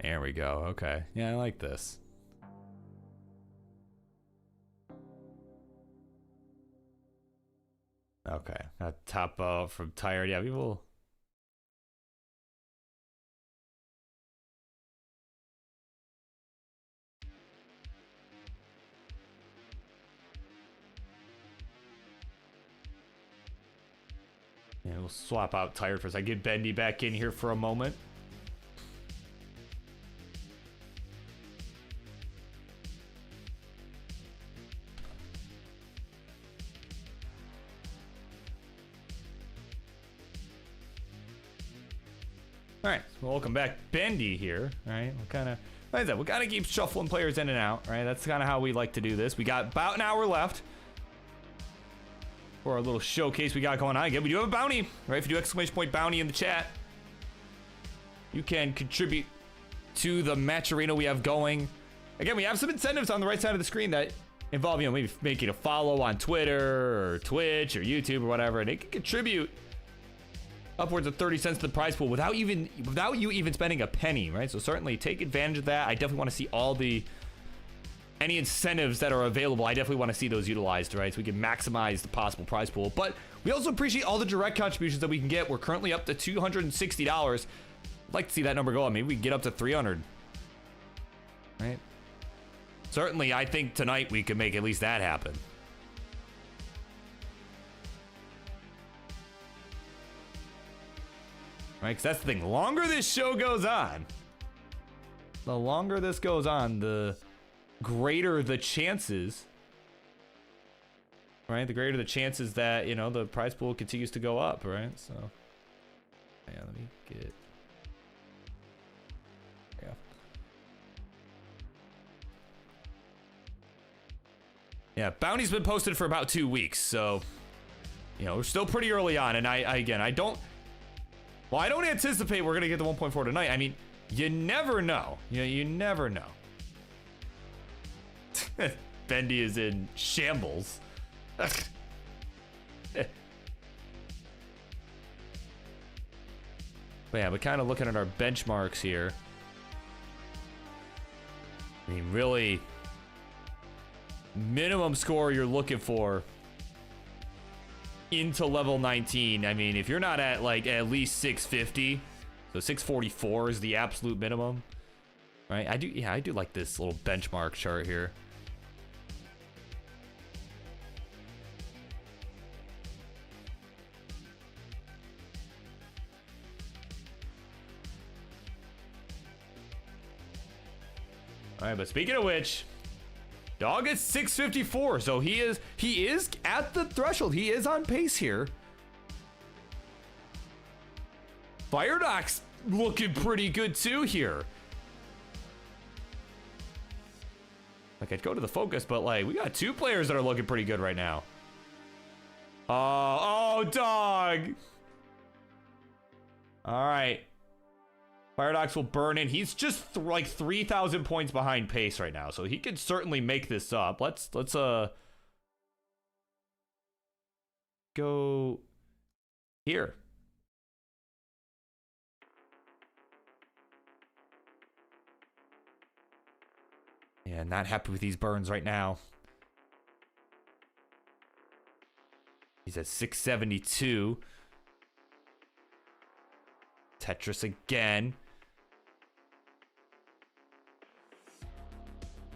There we go. Okay. Yeah, I like this. Okay. Top out from tired. Yeah, people. Yeah, we'll swap out tired for a second. Get Bendy back in here for a moment. All right, so welcome back, Bendy here. All right, we'll kind of, like I said, we'll kind of keep shuffling players in and out. Right, that's kind of how we like to do this. We got about an hour left for our little showcase we got going on. Again, we do have a bounty. Right, if you do exclamation point bounty in the chat, you can contribute to the match arena we have going. Again, we have some incentives on the right side of the screen that involve, you know, maybe making a follow on Twitter or Twitch or YouTube or whatever, and it can contribute upwards of 30 cents to the prize pool without you even spending a penny, right? So certainly take advantage of that. I definitely want to see any incentives that are available. I definitely want to see those utilized, right? So we can maximize the possible prize pool. But we also appreciate all the direct contributions that we can get. We're currently up to $260. I'd like to see that number go up. Maybe we can get up to 300, right? Certainly, I think tonight we can make at least that happen. Right, because that's the thing. The longer this show goes on, the longer this goes on, the greater the chances, right? The greater the chances that, you know, the prize pool continues to go up, right? So, yeah, let me get. Yeah. Yeah, bounty's been posted for about 2 weeks, so, you know, we're still pretty early on, and I don't anticipate we're gonna get the 1.4 tonight. I mean, you never know. You never know. Bendy is in shambles. But yeah, we're kind of looking at our benchmarks here. I mean, really, minimum score you're looking for into level 19. I mean, if you're not at like at least 650, so 644 is the absolute minimum, right? I do like this little benchmark chart here. All right, but speaking of which, dog is 654, so he is at the threshold. He is on pace here. Firedoc's looking pretty good too here. Like, I'd go to the focus, but like, we got 2 players that are looking pretty good right now. Oh, dog. All right. Firedox will burn in. He's just like 3,000 points behind pace right now, so he could certainly make this up. Let's go here. Yeah, not happy with these burns right now. He's at 672. Tetris again.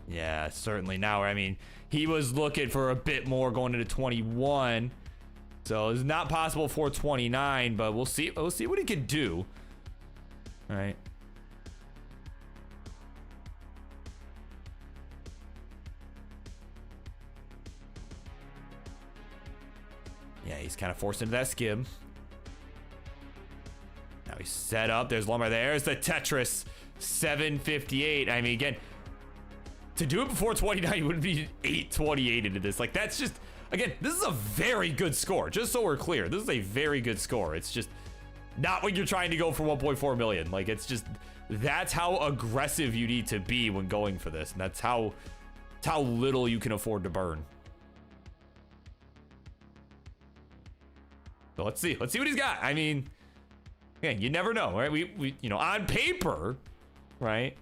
Yeah, certainly now. I mean, he was looking for a bit more going into 21. So it's not possible for 29, but we'll see. We'll see what he can do. All right. Yeah, he's kind of forced into that skim. Now he's set up. There's Lumber. There's the Tetris 758. I mean, again, to do it before 29, you would be 828 into this. Like, that's just, again, this is a very good score. Just so we're clear, this is a very good score. It's just not when you're trying to go for 1.4 million. Like, it's just, that's how aggressive you need to be when going for this. And that's how little you can afford to burn. So let's see what he's got. I mean, again, you never know, right? We you know, on paper, right?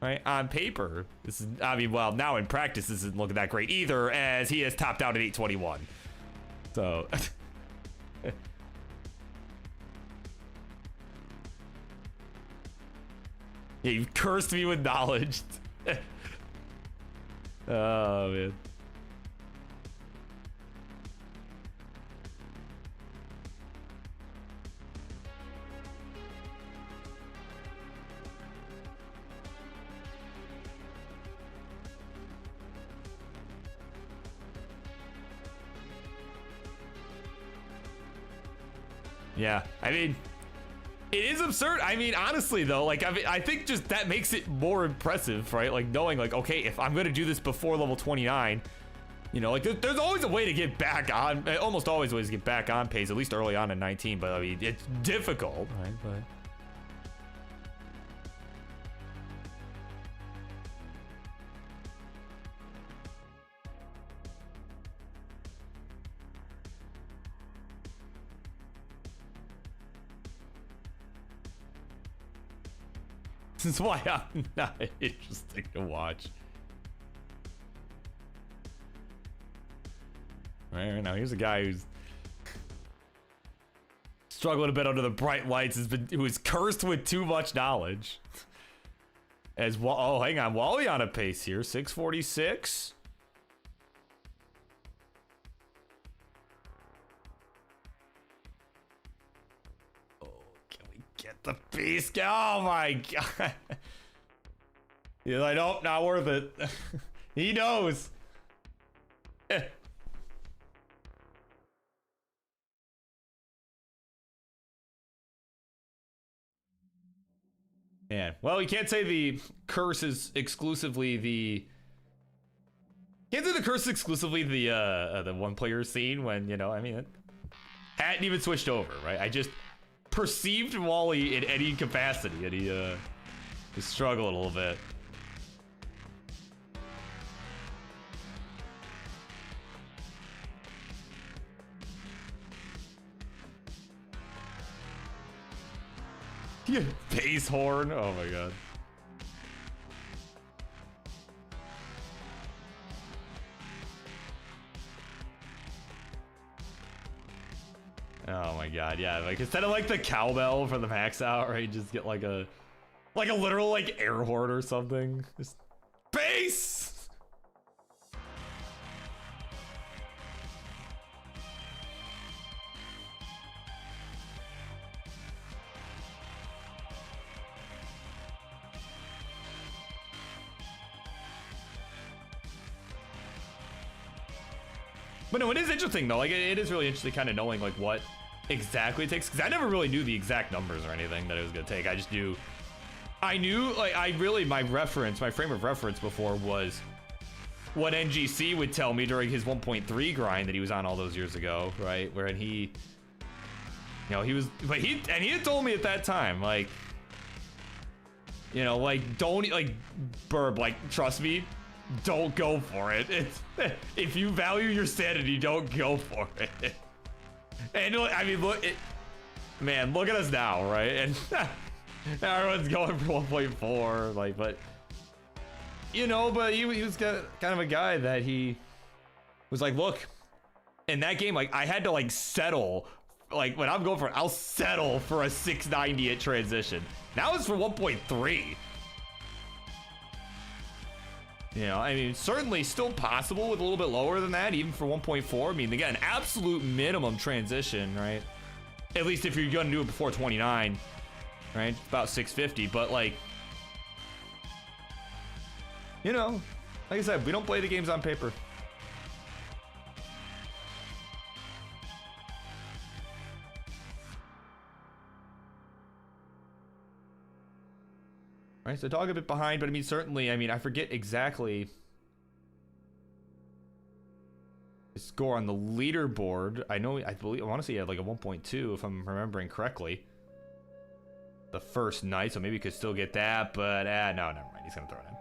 right? On paper, this is, I mean, well, now in practice, this isn't looking that great either, as he has topped out at 821. So, yeah, you cursed me with knowledge. Oh, man. Yeah, I mean, it is absurd. I mean, honestly, though, like, I think just that makes it more impressive, right? Like, knowing, like, okay, if I'm going to do this before level 29, you know, like, there's always a way to get back on, almost always ways to get back on pace, at least early on in 19, but, I mean, it's difficult, right? But... This is why I'm not interesting to watch. Right now, here's a guy who's struggling a bit under the bright lights, who is cursed with too much knowledge. As well, oh, hang on, Wally on a pace here, 646. Get the beast. Oh my god. He's like, nope, not worth it. He knows. Man, well, you can't say the curse is exclusively the. Can't say the curse is exclusively the one player scene when, you know, I mean, it hadn't even switched over, right? I just perceived Wally in any capacity, and he struggled a little bit. Yeah, bass horn. Oh my god. Oh my god, yeah, like instead of like the cowbell for the max out, right, just get like a literal like air horn or something. Just bass. But no, it is interesting though. Like it is really interesting, kind of knowing like what exactly it takes, because I never really knew the exact numbers or anything that it was gonna take. I just knew, like my frame of reference before was what NGC would tell me during his 1.3 grind that he was on all those years ago, right? Where he, you know, he had told me at that time, like, you know, like, don't, like, Burb, like, trust me, don't go for it. It's, if you value your sanity, don't go for it. And I mean, look, man, look at us now, right? And everyone's going for 1.4, like, but you know, but he was kind of a guy that he was like, look, in that game, like, I had to like settle, like when I'm going for it, I'll settle for a 690 at transition. Now it's for 1.3. You know, I mean, certainly still possible with a little bit lower than that, even for 1.4. I mean, again, absolute minimum transition, right? At least if you're gonna do it before 29, right? About 650, but like, you know, like I said, we don't play the games on paper. Right, so dog a bit behind, but I mean, certainly, I mean, I forget exactly his score on the leaderboard. I know, I want to say he had like a 1.2 if I'm remembering correctly. The first night, so maybe he could still get that, but no, never mind. He's gonna throw it in.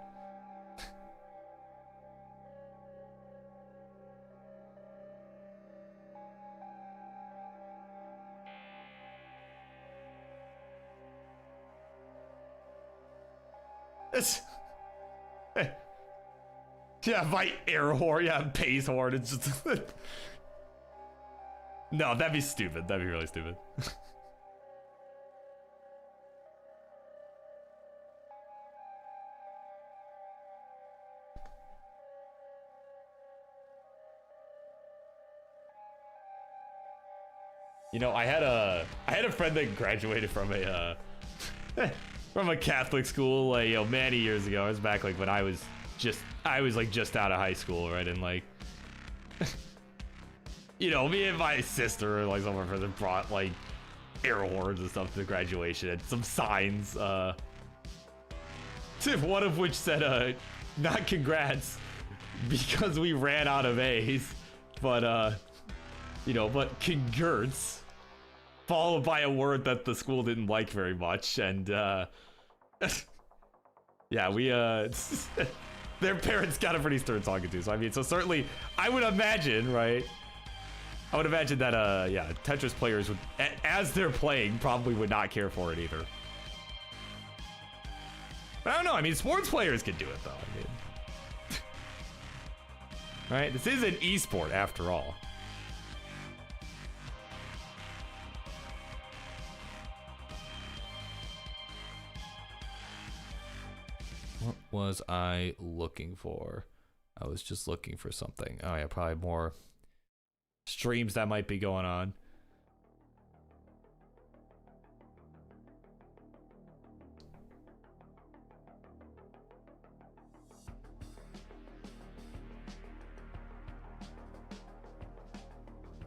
Yeah, my air horn. Yeah, pace horn. It's just no, that'd be stupid. That'd be really stupid. You know, I had a friend that graduated from a from a Catholic school, like, you know, many years ago. It was back like when I was like just out of high school, right? And like, you know, me and my sister and like some of my friends brought like air horns and stuff to graduation and some signs. One of which said, "Not congrats," because we ran out of A's, but you know, but congrats, followed by a word that the school didn't like very much, and yeah, we their parents got a pretty stern talking to. So I mean, so certainly, I would imagine, right? I would imagine that yeah, Tetris players would, as they're playing, probably would not care for it either. But I don't know. I mean, sports players can do it though. I mean, right? This is an esport after all. What was I looking for? I was just looking for something. Oh yeah, probably more streams that might be going on.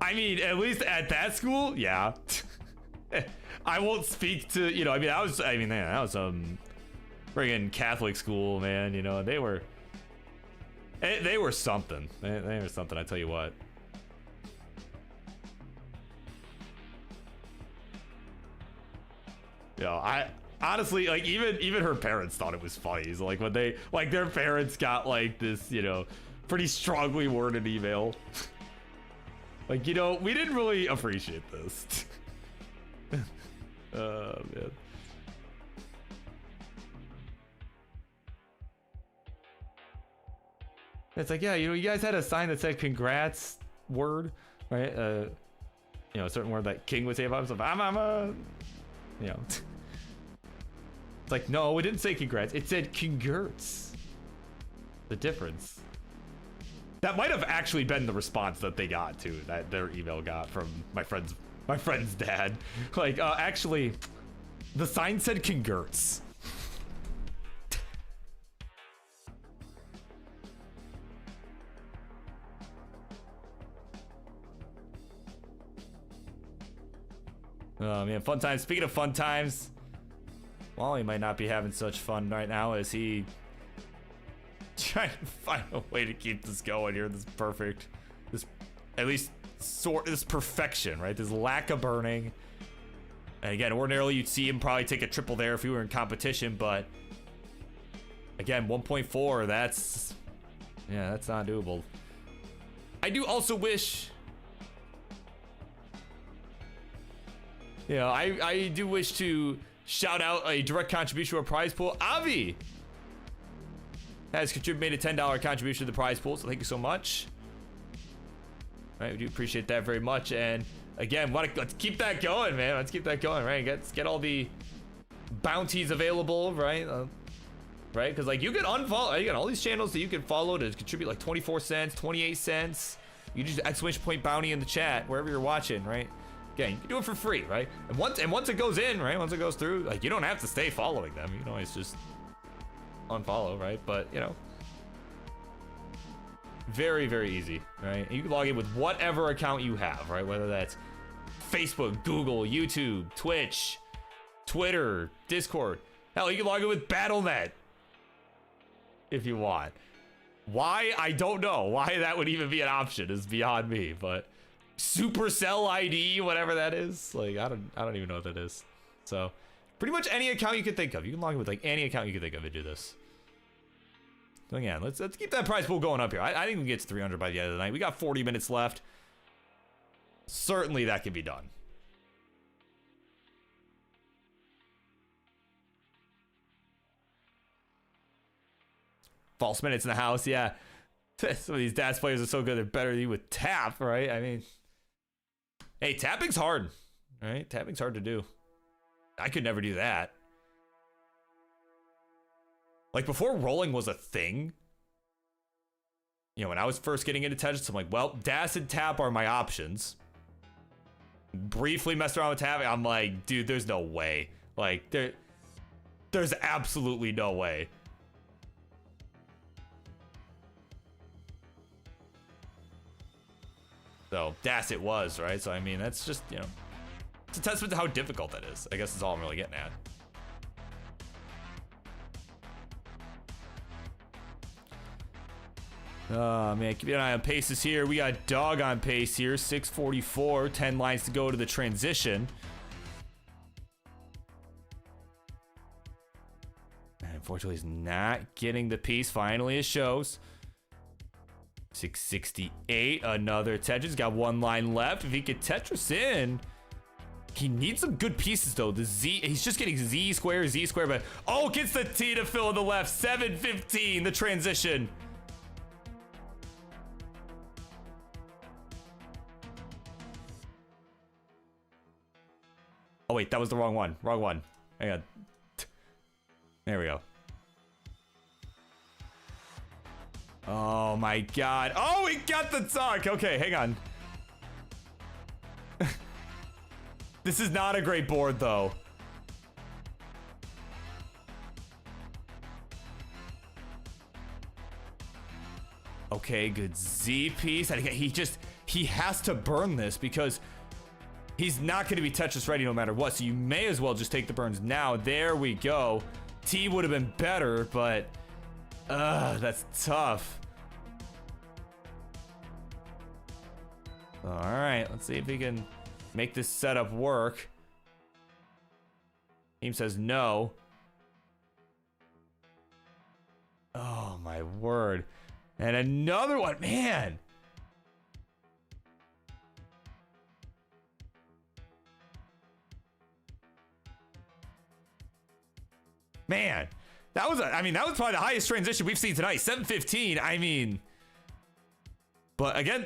I mean, at least at that school, yeah. I won't speak to, you know, I mean, that was friggin' Catholic school, man. You know, they were something. They were something, I tell you what. You know, I honestly, like, even her parents thought it was funny. So, like, when they, like, their parents got like this, you know, pretty strongly worded email. Like, you know, we didn't really appreciate this. Oh man. It's like, yeah, you know, you guys had a sign that said congrats word, right? You know, a certain word that King would say about himself. You know. It's like, no, it didn't say congrats. It said congrats. The difference. That might have actually been the response that they got too, that their email got from my friend's dad. Like, actually, the sign said congrats. Oh man, fun times. Speaking of fun times, Wally might not be having such fun right now as he trying to find a way to keep this going here. This perfect, this at least this perfection, right? This lack of burning. And again, ordinarily you'd see him probably take a triple there if we were in competition, but again, 1.4, that's not doable. I do also wish, you know, I do wish to shout out a direct contribution to our prize pool. Avi has made a $10 contribution to the prize pool, so thank you so much. All right, we do appreciate that very much. And again, let's keep that going, man. Let's keep that going, right? Let's get all the bounties available, right? Right? Because like you can unfollow, you got all these channels that you can follow to contribute like 24 cents, 28 cents. You just exclamation point bounty in the chat wherever you're watching, right? Again, you can do it for free, right? And once it goes in, right? Once it goes through, like you don't have to stay following them. You can always just unfollow, right? But you know, very, very easy, right? You can log in with whatever account you have, right? Whether that's Facebook, Google, YouTube, Twitch, Twitter, Discord. Hell, you can log in with Battle.net if you want. Why? I don't know. Why that would even be an option is beyond me, but Supercell ID, whatever that is, like I don't even know what that is. So pretty much any account you can think of, you can log in with like any account you can think of and do this. So again, let's keep that prize pool going up here. I think we can get to 300 by the end of the night. We got 40 minutes left. Certainly that can be done. False minutes in the house, yeah. Some of these DAS players are so good, they're better than you with tap, right? I mean, hey, tapping's hard, right? Tapping's hard to do. I could never do that. Like, before rolling was a thing, you know, when I was first getting into Tetris, I'm like, well, DAS and tap are my options. Briefly messed around with tapping, I'm like, dude, there's no way. Like, there's absolutely no way. So, DAS it was, right? So, I mean, that's just, you know, it's a testament to how difficult that is. I guess is all I'm really getting at. Oh, man, keep an eye on paces here. We got Dog on pace here, 644, 10 lines to go to the transition. And unfortunately, he's not getting the piece. Finally, it shows. 668, another Tetris. Got one line left. If he could Tetris in, he needs some good pieces, though. The Z, he's just getting Z square, but oh, gets the T to fill in the left. 715, the transition. Oh, wait, that was the wrong one. Wrong one. Hang on. There we go. Oh, my God. Oh, we got the talk. Okay, hang on. This is not a great board, though. Okay, good Z piece. He has to burn this because he's not going to be Tetris ready no matter what, so you may as well just take the burns now. There we go. T would have been better, but that's tough. All right, let's see if we can make this setup work. Team says no. Oh, my word. And another one, man. Man, that was probably the highest transition we've seen tonight. 715. I mean, but again,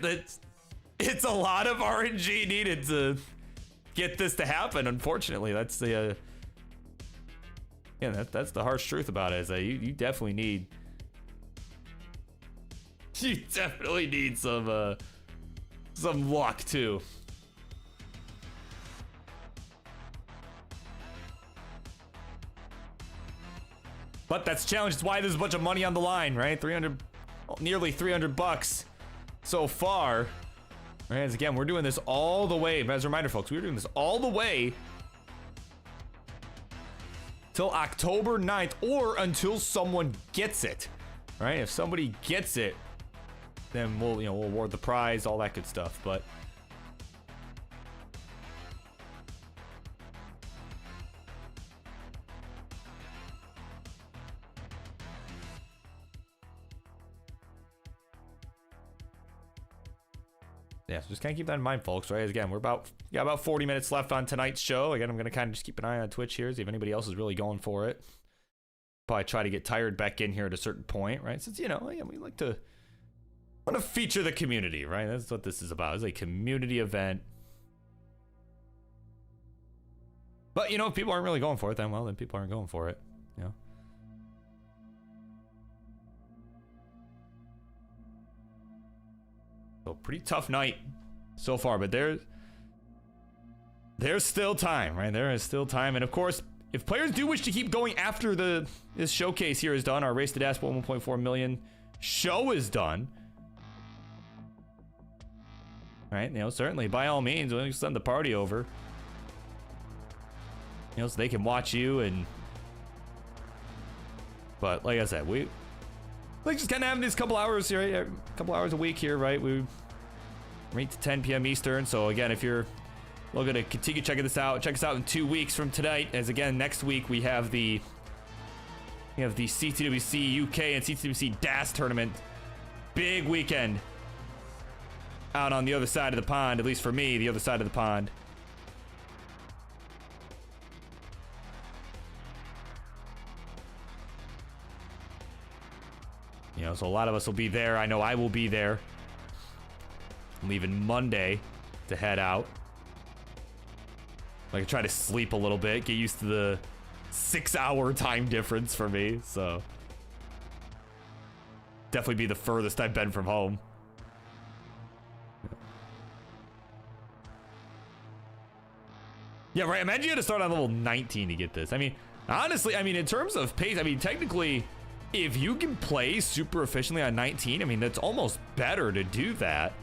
it's a lot of RNG needed to get this to happen. Unfortunately, that's the that's the harsh truth about it. Is that you definitely need some luck too. But that's the challenge. It's why there's a bunch of money on the line, right? Nearly 300 bucks so far. All right, as again, we're doing this all the way. As a reminder, folks, we're doing this all the way till October 9th or until someone gets it. All right, if somebody gets it, then we'll award the prize, all that good stuff. But yeah, so just kind of keep that in mind, folks, right? Again, we're about 40 minutes left on tonight's show. Again, I'm going to kind of just keep an eye on Twitch here, see if anybody else is really going for it. Probably try to get Tired back in here at a certain point, right? Since, we want to feature the community, right? That's what this is about. It's a community event. But, if people aren't really going for it, then people aren't going for it, So pretty tough night so far, but there's still time, right? There is still time. And of course, if players do wish to keep going after this showcase here is done, our Race to Dash 1.4 million show is done. Right? Certainly by all means, we'll send the party over. So they can watch you but like I said, we like just kind of having these couple hours here, a couple hours a week here, right? We meet to 10 p.m. Eastern. So again, if you're looking to continue checking this out, check us out in 2 weeks from tonight. As again, next week we have the Ctwc UK and Ctwc DAS tournament. Big weekend out on the other side of the pond, at least for me, the other side of the pond. You know, so a lot of us will be there. I know I will be there. I'm leaving Monday to head out. I can try to sleep a little bit, get used to the 6-hour time difference for me, so. Definitely be the furthest I've been from home. Yeah, right, imagine you had to start on level 19 to get this. I mean, honestly, I mean, in terms of pace, I mean, technically, if you can play super efficiently on 19, I mean, that's almost better to do that.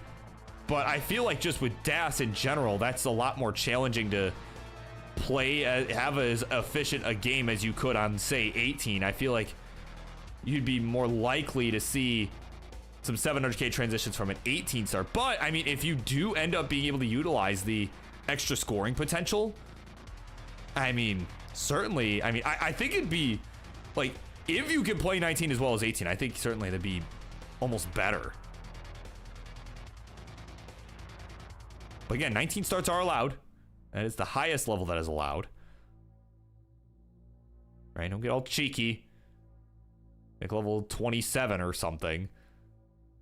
But I feel like just with DAS in general, that's a lot more challenging to play, have as efficient a game as you could on, say, 18. I feel like you'd be more likely to see some 700K transitions from an 18 start. But, I mean, if you do end up being able to utilize the extra scoring potential, I mean, certainly, I mean, I think it'd be, like, if you could play 19 as well as 18, I think certainly that'd be almost better. But again, 19 starts are allowed. That is the highest level that is allowed. Right, don't get all cheeky. Like level 27 or something.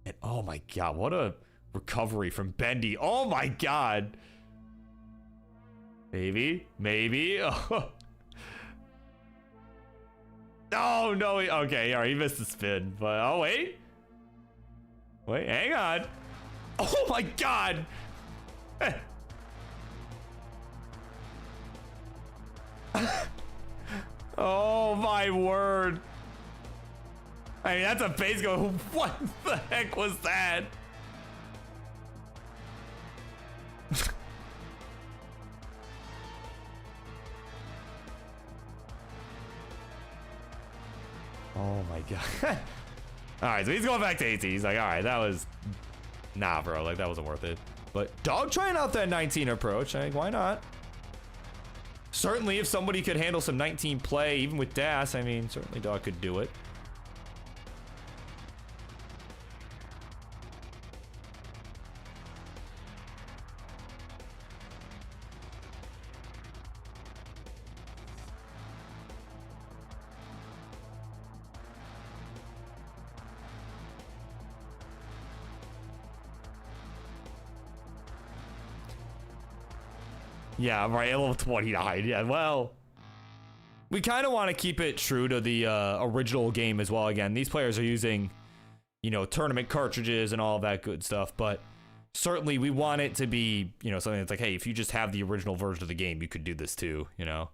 And oh my god, what a recovery from Bendy. Oh my god. Maybe. Oh, oh no. Okay, all right, he missed the spin. But oh, wait, hang on. Oh my god. Oh my word. I mean, that's a base go. What the heck was that? Oh my god. All right, so he's going back to 18. He's like, all right, that was, nah, bro, like that wasn't worth it. But dog trying out that 19 approach. I think, why not? Certainly, if somebody could handle some 19 play, even with DAS, I mean, certainly dog could do it. Yeah, right, level 29. Yeah, well, we kind of want to keep it true to the original game as well. Again, these players are using, you know, tournament cartridges and all of that good stuff, but certainly we want it to be, you know, something that's like, hey, if you just have the original version of the game, you could do this too, you know?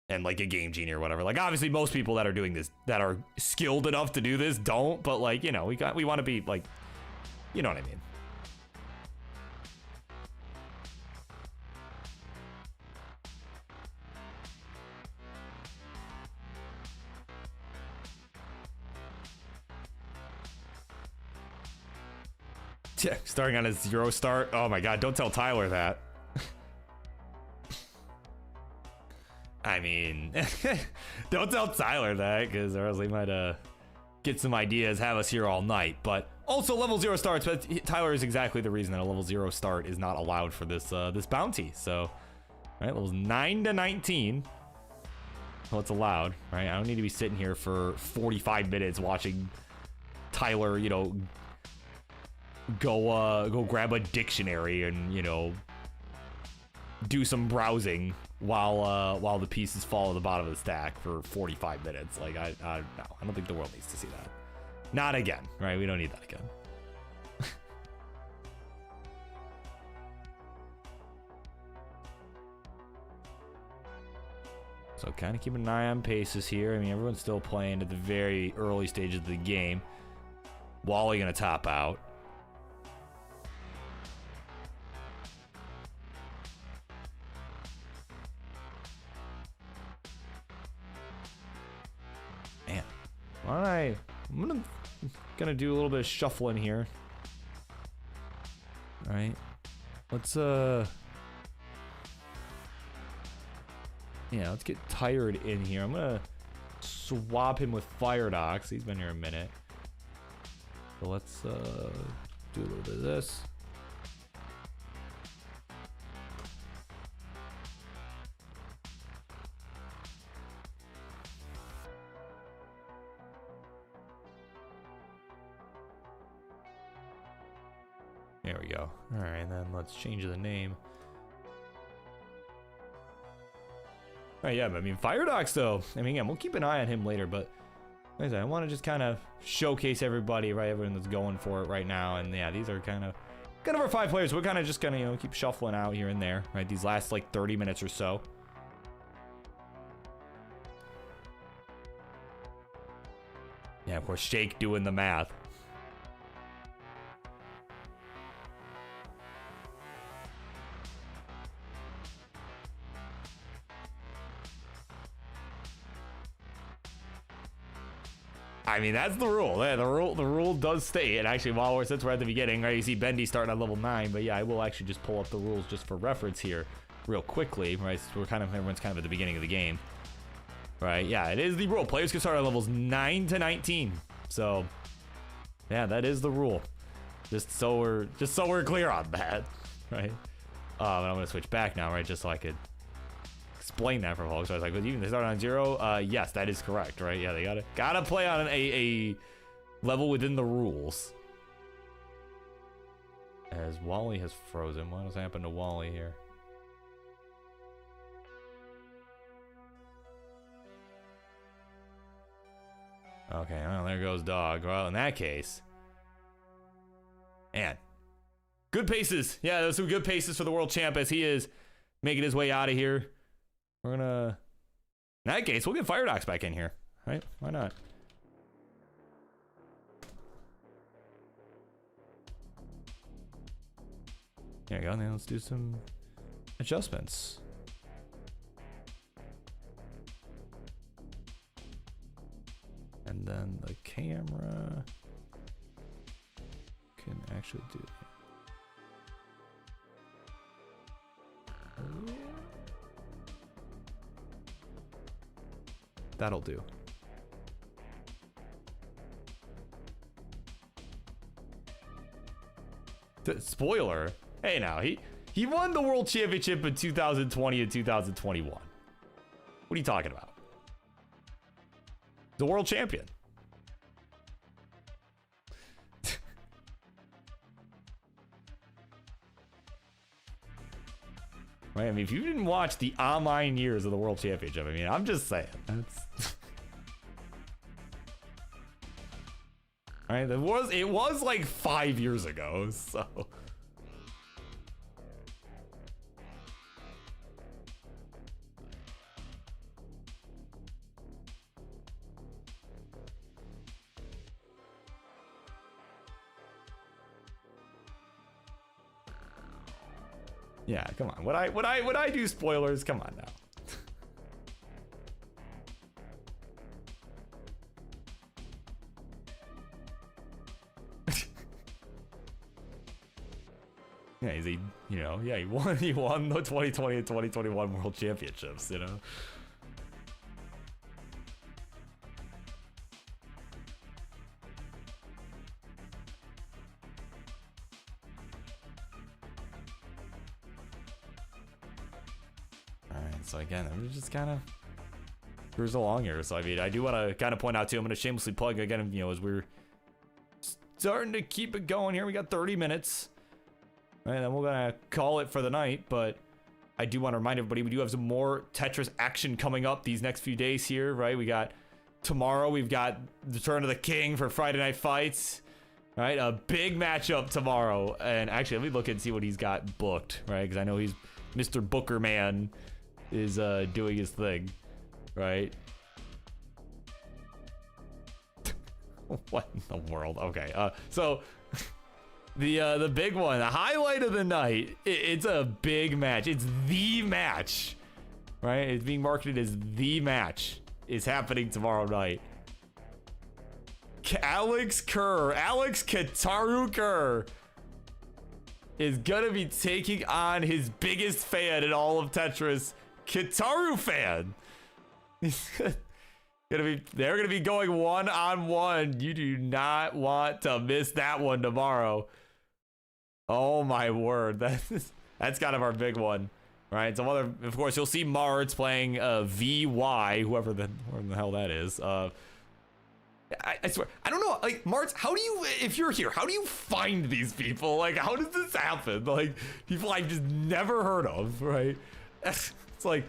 And like a Game Genie or whatever. Like, obviously, most people that are doing this, that are skilled enough to do this, don't, but like, you know, we want to be like, you know what I mean? Yeah, starting on a 0 start. Oh my god, don't tell Tyler that. I mean, don't tell Tyler that, because or else he might get some ideas, have us here all night. But also level 0 starts, but Tyler is exactly the reason that a level 0 start is not allowed for this this bounty. So, all right, levels 9 to 19. Well, it's allowed, right? I don't need to be sitting here for 45 minutes watching Tyler, you know, go grab a dictionary and, you know, do some browsing while the pieces fall at the bottom of the stack for 45 minutes. Like, no, I don't think the world needs to see that. Not again, right? We don't need that again. So kind of keeping an eye on paces here. I mean, everyone's still playing at the very early stages of the game. Wally gonna top out. Man, I'm gonna do a little bit of shuffling here. All right, let's yeah, let's get Tired in here. I'm gonna swap him with Firedox. He's been here a minute. So let's do a little bit of this. There we go. All right, and then let's change the name. All right, yeah, but I mean, Firedox though. I mean, yeah, we'll keep an eye on him later, but like I said, I want to just kind of showcase everybody, right? Everyone that's going for it right now, and yeah, these are kind of our 5 players. We're kind of just gonna, you know, keep shuffling out here and there, right? These last like 30 minutes or so. Yeah, of course, Shake doing the math. I mean, that's the rule. Yeah, the rule does state. And actually, since we're at the beginning, right, you see Bendy starting at level 9. But yeah, I will actually just pull up the rules just for reference here real quickly, right? So everyone's kind of at the beginning of the game. Right, yeah, it is the rule. Players can start at levels 9 to 19. So, yeah, that is the rule. Just so we're clear on that, right? And I'm gonna switch back now, right, just so I could explain that for folks. So I was like, well, you can start on 0. Yes, that is correct, right? Yeah, they gotta play on a level within the rules. As Wally has frozen, what has happened to Wally here? Okay, well, there goes Dog. Well, in that case, man, good paces. Yeah, those some good paces for the world champ as he is making his way out of here. We're gonna, in that case, we'll get Firedox back in here, right? Why not? There you go. Now let's do some adjustments. And then the camera can actually do that. That'll do. Spoiler. Hey, now he won the world championship in 2020 and 2021. What are you talking about? The world champion. Right? I mean, if you didn't watch the online years of the world championship, I mean, I'm just saying. That's right? It was like 5 years ago, so. Yeah, come on. Would I do spoilers? Come on now. Yeah, he won the 2020 and 2021 World Championships, you know. So again, I'm just kind of cruise along here. So I mean, I do want to kind of point out too, I'm going to shamelessly plug again, you know, as we're starting to keep it going here. We got 30 minutes, and then we're going to call it for the night. But I do want to remind everybody, we do have some more Tetris action coming up these next few days here, right? We got tomorrow, we've got the Turn of the King for Friday Night Fights, right? A big matchup tomorrow. And actually, let me look and see what he's got booked, right? Because I know he's Mr. Booker Man is doing his thing, right? What in the world? Okay, so the big one, the highlight of the night, it's a big match. It's the match, right? It's being marketed as the match. Is happening tomorrow night. Alex Kataru Kerr is gonna be taking on his biggest fan in all of Tetris, Kataru Fan. They're gonna be going one-on-one. You do not want to miss that one tomorrow. Oh my word, that's kind of our big one, right? Some other, of course, you'll see Mards playing VY, whoever the hell that is. I swear, I don't know. Like, Marts, how do you, if you're here, how do you find these people? Like, how does this happen? Like, people I've just never heard of, right? It's like,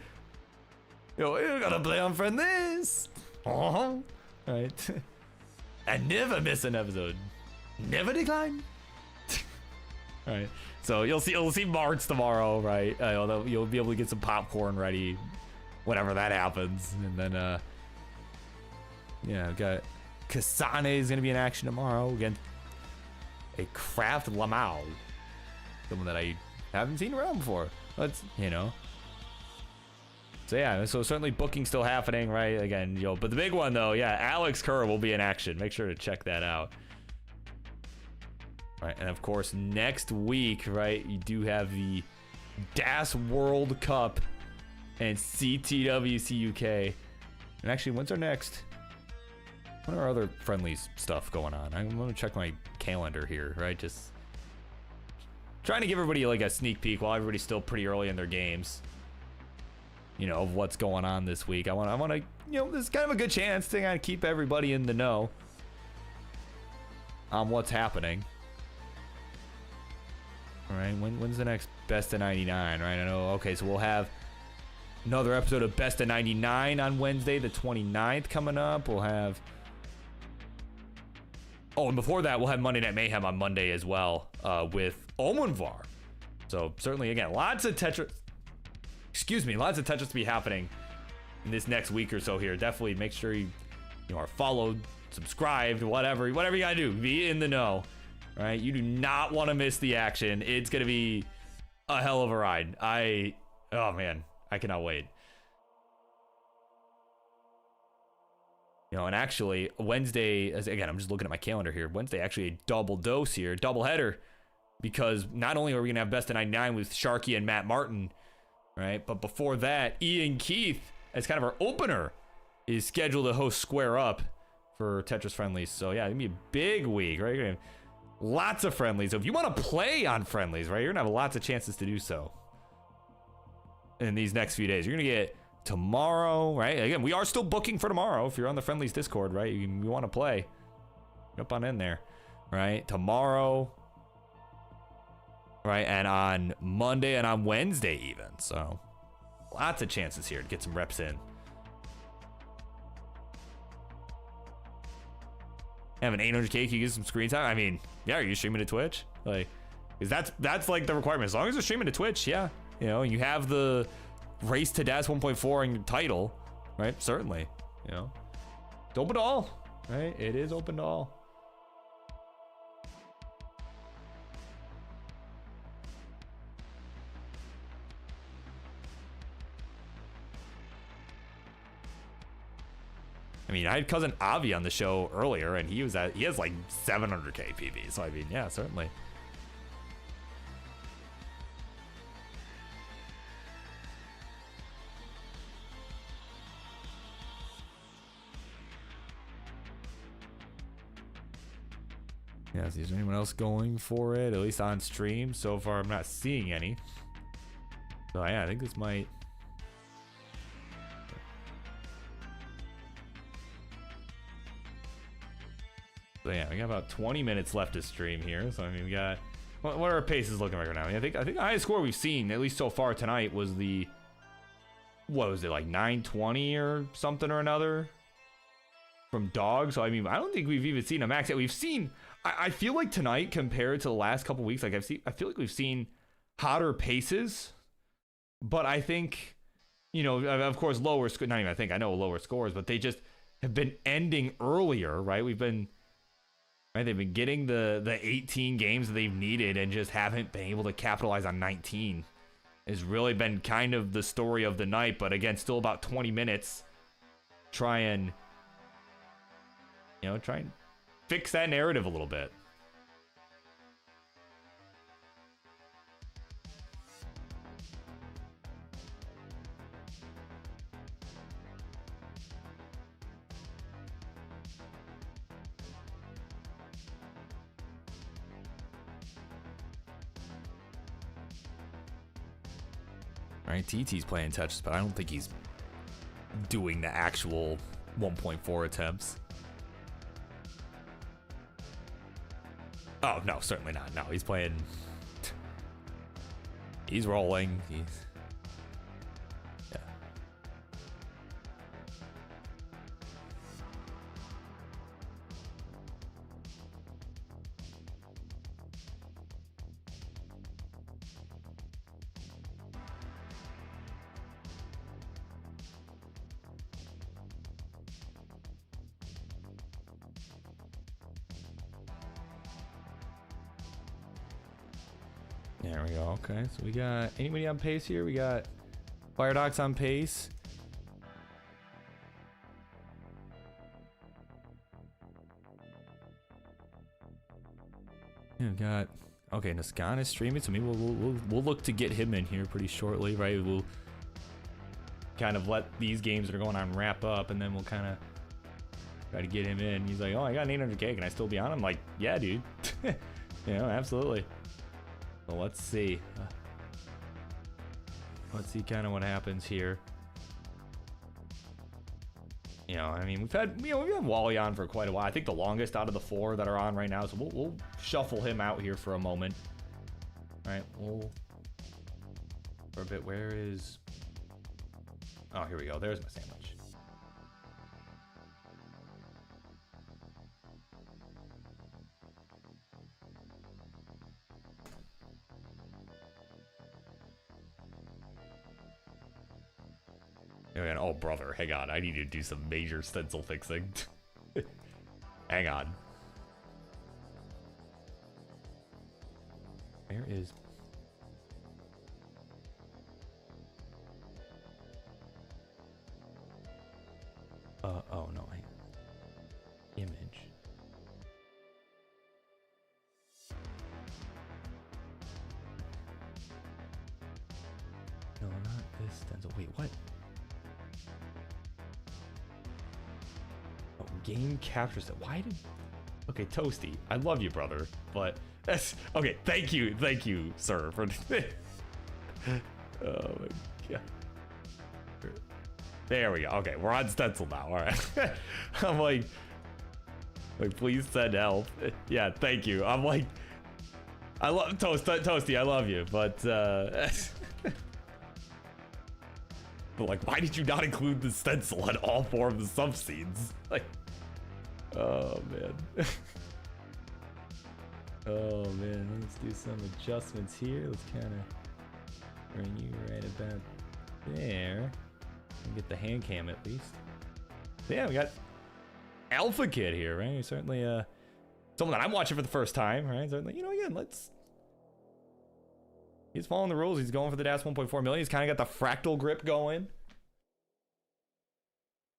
you gotta play on friend this. Right? I never miss an episode. Never decline. Right. So you'll see Marts tomorrow, right? You'll be able to get some popcorn ready whenever that happens. And then, yeah, I've got Kasane is going to be in action tomorrow against a Kraft Lamau. Someone that I haven't seen around before. Let's, So yeah, so certainly booking still happening, right? Again, but the big one though, yeah, Alex Kerr will be in action. Make sure to check that out. Right, and of course next week, right, you do have the DAS World Cup and Ctwc UK. And actually, when's our next? What are our other friendlies stuff going on? I'm gonna check my calendar here, right? Just trying to give everybody like a sneak peek while everybody's still pretty early in their games. Of what's going on this week. I want to, this is kind of a good chance to kind of keep everybody in the know on what's happening. All right, when's the next Best of 99, right? I know, okay, so we'll have another episode of Best of 99 on Wednesday, the 29th coming up. We'll have, and before that, we'll have Monday Night Mayhem on Monday as well, with Omunvar. So certainly, again, lots of Tetris to be happening in this next week or so here. Definitely make sure you are followed, subscribed, whatever you gotta do. Be in the know, right? You do not want to miss the action. It's gonna be a hell of a ride. Oh man, I cannot wait. And actually Wednesday, again, I'm just looking at my calendar here. Wednesday, actually a double dose here, double header, because not only are we gonna have Best of 99 with Sharky and Matt Martin, right? But before that, Ian Keith, as kind of our opener, is scheduled to host Square Up for Tetris Friendlies. So yeah, it's gonna be a big week, right? You're gonna have lots of friendlies. So if you want to play on friendlies, right, you're gonna have lots of chances to do so in these next few days. You're gonna get tomorrow, right? Again, we are still booking for tomorrow. If you're on the Friendlies Discord, right, you want to play, jump on in there, right? Tomorrow. Right, and on Monday and on Wednesday even. So lots of chances here to get some reps in. Have an 800K, you get some screen time. I mean, yeah, are you streaming to Twitch? Like, because that's like the requirement. As long as you're streaming to Twitch, yeah. You have the Race to DAS 1.4 in your title, right? Certainly, it's open to all, right? It is open to all. I mean, I had cousin Avi on the show earlier, and he has like 700K PV. So I mean, yeah, certainly. Yeah, is there anyone else going for it? At least on stream. So far, I'm not seeing any. So yeah, I think this might. So yeah, we got about 20 minutes left to stream here. So I mean, we got what are our paces looking like right now? I think the highest score we've seen, at least so far tonight, was what was it, like 920 or something or another from Dog. So I mean, I don't think we've even seen a max yet. We've seen. I feel like tonight compared to the last couple weeks, like I feel like we've seen hotter paces, but I think, of course, lower. Not even I think I know lower scores, but they just have been ending earlier, right? Right, they've been getting the 18 games that they've needed and just haven't been able to capitalize on 19. Has really been kind of the story of the night, but again, still about 20 minutes. Try and fix that narrative a little bit. Right, TT's playing Tetris, but I don't think he's doing the actual 1.4 attempts. Oh, no, certainly not. No, he's playing. He's rolling. He's. Yeah. There we go. Okay, so we got anybody on pace here? We got Firedox on pace. Yeah, we got okay. Nascan is streaming, so maybe we'll look to get him in here pretty shortly, right? We'll kind of let these games that are going on wrap up, and then we'll kind of try to get him in. He's like, "Oh, I got an 800K. Can I still be on?" I'm like, "Yeah, dude. You know, absolutely." So let's see. Let's see kind of what happens here. You know, I mean, we've had Wally on for quite a while. I think the longest out of the 4 that are on right now. So we'll shuffle him out here for a moment. All right, for a bit. Where is? Oh, here we go. There's my sandwich. Oh, brother, hang on. I need to do some major stencil fixing. Hang on. Where is... oh, no. Image. No, not this stencil. Wait, what? Game captures it. Why did... Okay, Toasty, I love you, brother, but that's okay. Thank you, sir, for oh my god. There we go. Okay, we're on stencil now. All right. I'm like please send help. Yeah, thank you. I'm like, I love Toasty, I love you, but but like, why did you not include the stencil in all 4 of the sub scenes? Like, oh man. Oh man, let's do some adjustments here. Let's kind of bring you right about there. And get the hand cam at least. So yeah, we got Alpha Kid here, right? He's certainly someone that I'm watching for the first time, right? Certainly, you know, again, he's following the rules. He's going for the DAS 1.4 million. He's kind of got the fractal grip going.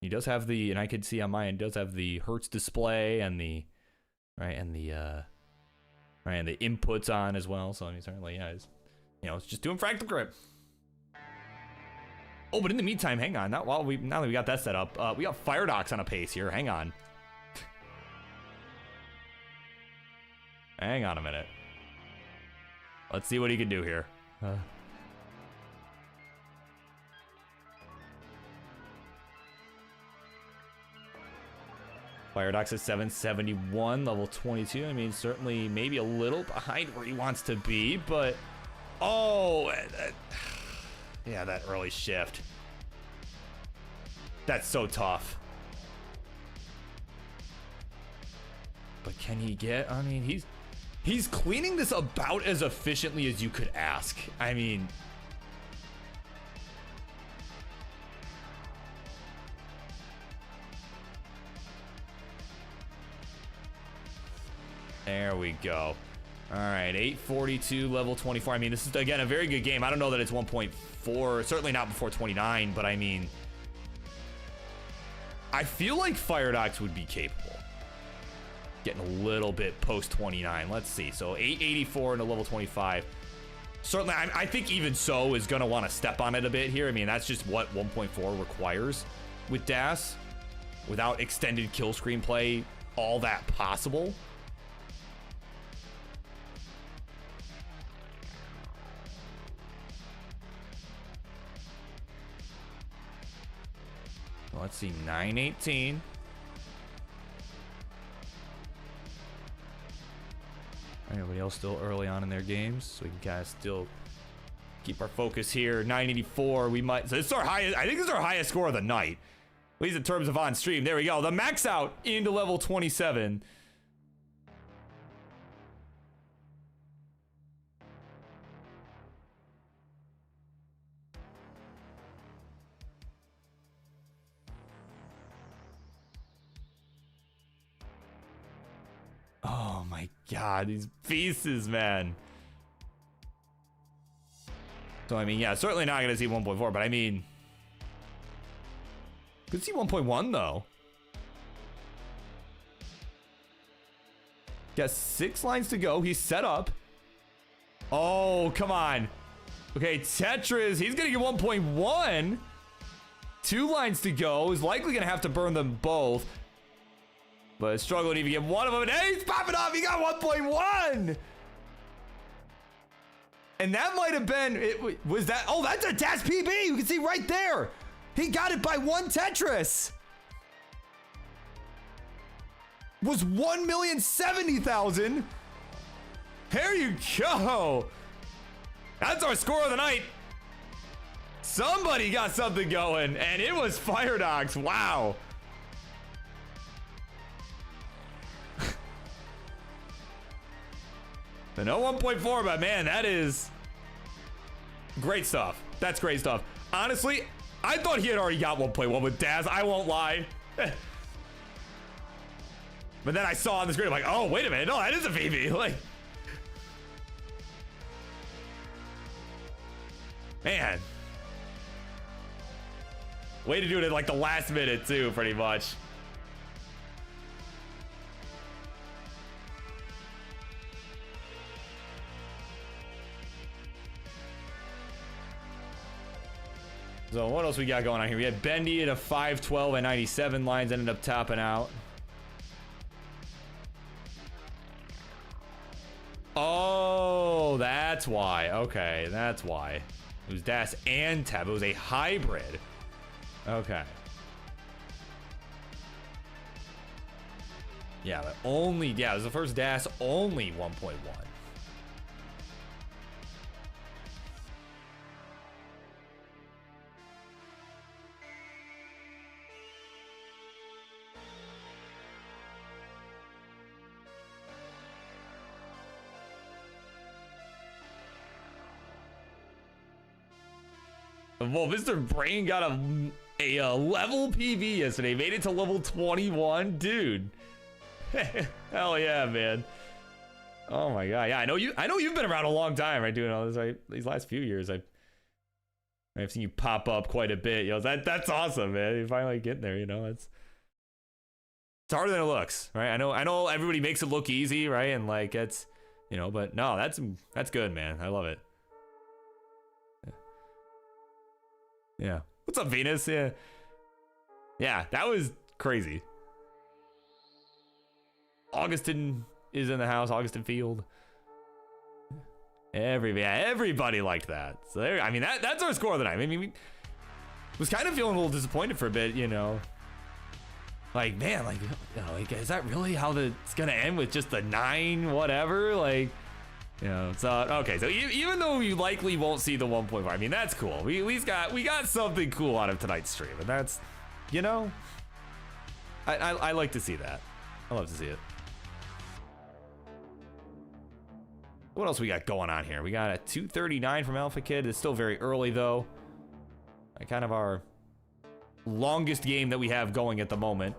He does have the, and I can see on my end, does have the Hertz display and the, right, and the inputs on as well. So I mean, certainly, yeah, it's just doing fractal grip. Oh, but in the meantime, hang on. Now that we got that set up, we got Firedox on a pace here. Hang on. Hang on a minute. Let's see what he can do here. Firedox is 771, level 22. I mean, certainly maybe a little behind where he wants to be, but... Oh! Yeah, that early shift. That's so tough. But can he get... I mean, he's cleaning this about as efficiently as you could ask. I mean... There we go. All right, 842, level 24. I mean, this is, again, a very good game. I don't know that it's 1.4, certainly not before 29, but I mean, I feel like Firedox would be capable. Getting a little bit post 29. Let's see. So 884 into level 25. Certainly, I think even so is going to want to step on it a bit here. I mean, that's just what 1.4 requires with DAS. Without extended kill screen play, all that possible. Let's see, 918. still early on in their games, so we can kind of still keep our focus here. 984, we might, so this is our highest, I think this is our highest score of the night, at least in terms of on stream. There we go, the max out into level 27. Oh my god, these pieces, man. So, I mean, yeah, certainly not going to see 1.4, but I mean... Could see 1.1, though. Got 6 lines to go. He's set up. Oh, come on. Okay, Tetris, he's going to get 1.1. 2 lines to go. He's likely going to have to burn them both. But struggling to even get one of them. And hey, he's popping off. He got 1.1. And that might have been, was that, oh, that's a TAS PB. You can see right there. He got it by 1 Tetris. Was 1,070,000. There you go. That's our score of the night. Somebody got something going, and it was Fire Dogs. Wow. The no 1.4, but man, that is great stuff. That's great stuff. Honestly, I thought he had already got 1.1 with Daz. I won't lie. But then I saw on the screen, I'm like, oh, wait a minute. No, that is a VB. Like, man. Way to do it at like the last minute, too, pretty much. So what else we got going on here? We had Bendy at a 512 and 97 lines, ended up topping out. Oh, that's why. Okay, that's why. It was DAS and Tab. It was a hybrid. Okay. Yeah, but only, yeah, it was the first DAS, only 1.1. Well, Mr. Brain got a level PV yesterday. Made it to level 21, dude. Hell yeah, man. Oh my god. Yeah, I know you've been around a long time, right? Doing all this, right? These last few years, I've seen you pop up quite a bit. You know, that's awesome, man. You finally getting there. You know, it's harder than it looks, right? I know everybody makes it look easy, right? And like it's, you know, but no, that's good, man. I love it. Yeah. What's up, Venus? Yeah. Yeah, that was crazy. Augustin is in the house. Augustin Field. Everybody liked that. So there, I mean, that's our score of the night. I mean, we was kind of feeling a little disappointed for a bit, you know. Like, man, like, you know, like, is that really how it's gonna end with just the 9 whatever? Like, you know, so okay, so even though you likely won't see the 1.5, I mean, that's cool. We got something cool out of tonight's stream, and that's, you know, I like to see that. I love to see it. What else we got going on here? We got a 239 from Alpha Kid. It's still very early though. Kind of our longest game that we have going at the moment.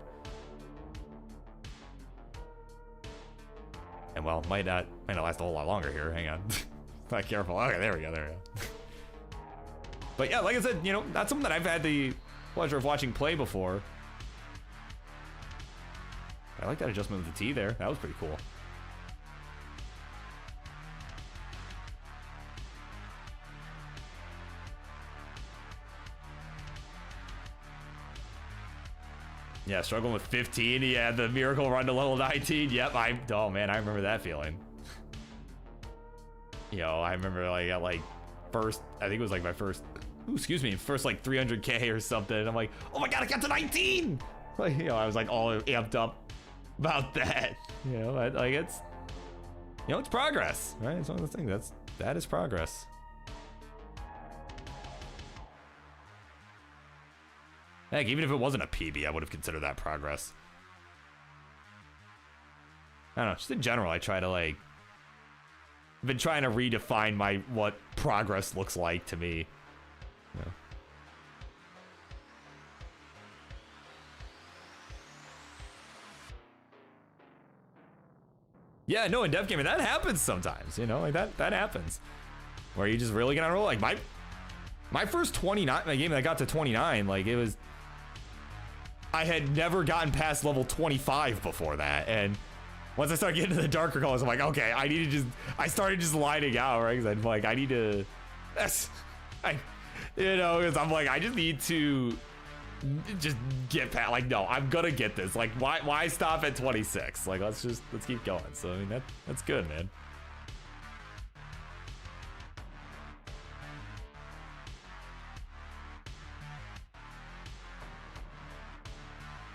And well, might not last a whole lot longer here. Hang on. Not careful. Okay, there we go. But yeah, like I said, you know, that's something that I've had the pleasure of watching play before. I like that adjustment with the T there. That was pretty cool. Yeah, struggling with 15. Yeah, the miracle run to level 19. Yep, oh man, I remember that feeling. You know, I remember like at like first, I think it was like my first, first like 300k or something. And I'm like, oh my god, I got to 19. Like, you know, I was like all amped up about that. You know, like You know, it's progress, right? It's one of the things. That is progress. Heck, even if it wasn't a PB, I would have considered that progress. I don't know, just in general, I try to like... I've been trying to redefine what progress looks like to me. Yeah. Yeah, no, in dev gaming, that happens sometimes, you know, like that happens. Where you just really get on a roll. Like my first 29, my game that I got to 29, like it was, I had never gotten past level 25 before that. And once I started getting to the darker colors, I'm like, okay, I started just lighting out, right? Cause I'm like, I need to, you know, cause I'm like, I just need to just get past, like, no, I'm gonna get this. Like, why stop at 26? Like, let's keep going. So, I mean, that's good, man.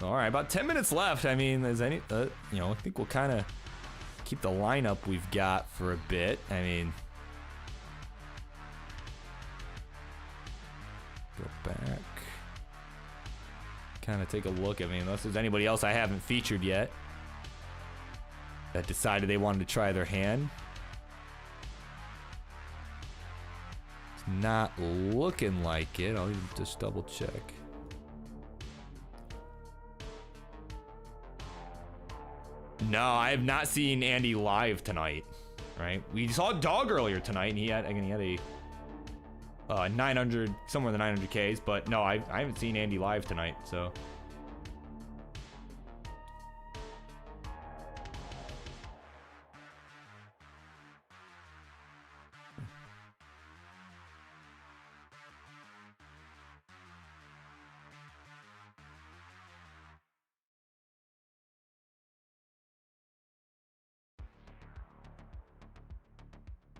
All right, about 10 minutes left. I mean, there's any, you know, I think we'll kind of keep the lineup we've got for a bit. I mean, go back, kind of take a look. I mean, unless there's anybody else I haven't featured yet that decided they wanted to try their hand. It's not looking like it. I'll just double check. No, I have not seen Andy live tonight, right? We saw Dog earlier tonight, and he had a 900, somewhere in the 900Ks, but no, I haven't seen Andy live tonight, so.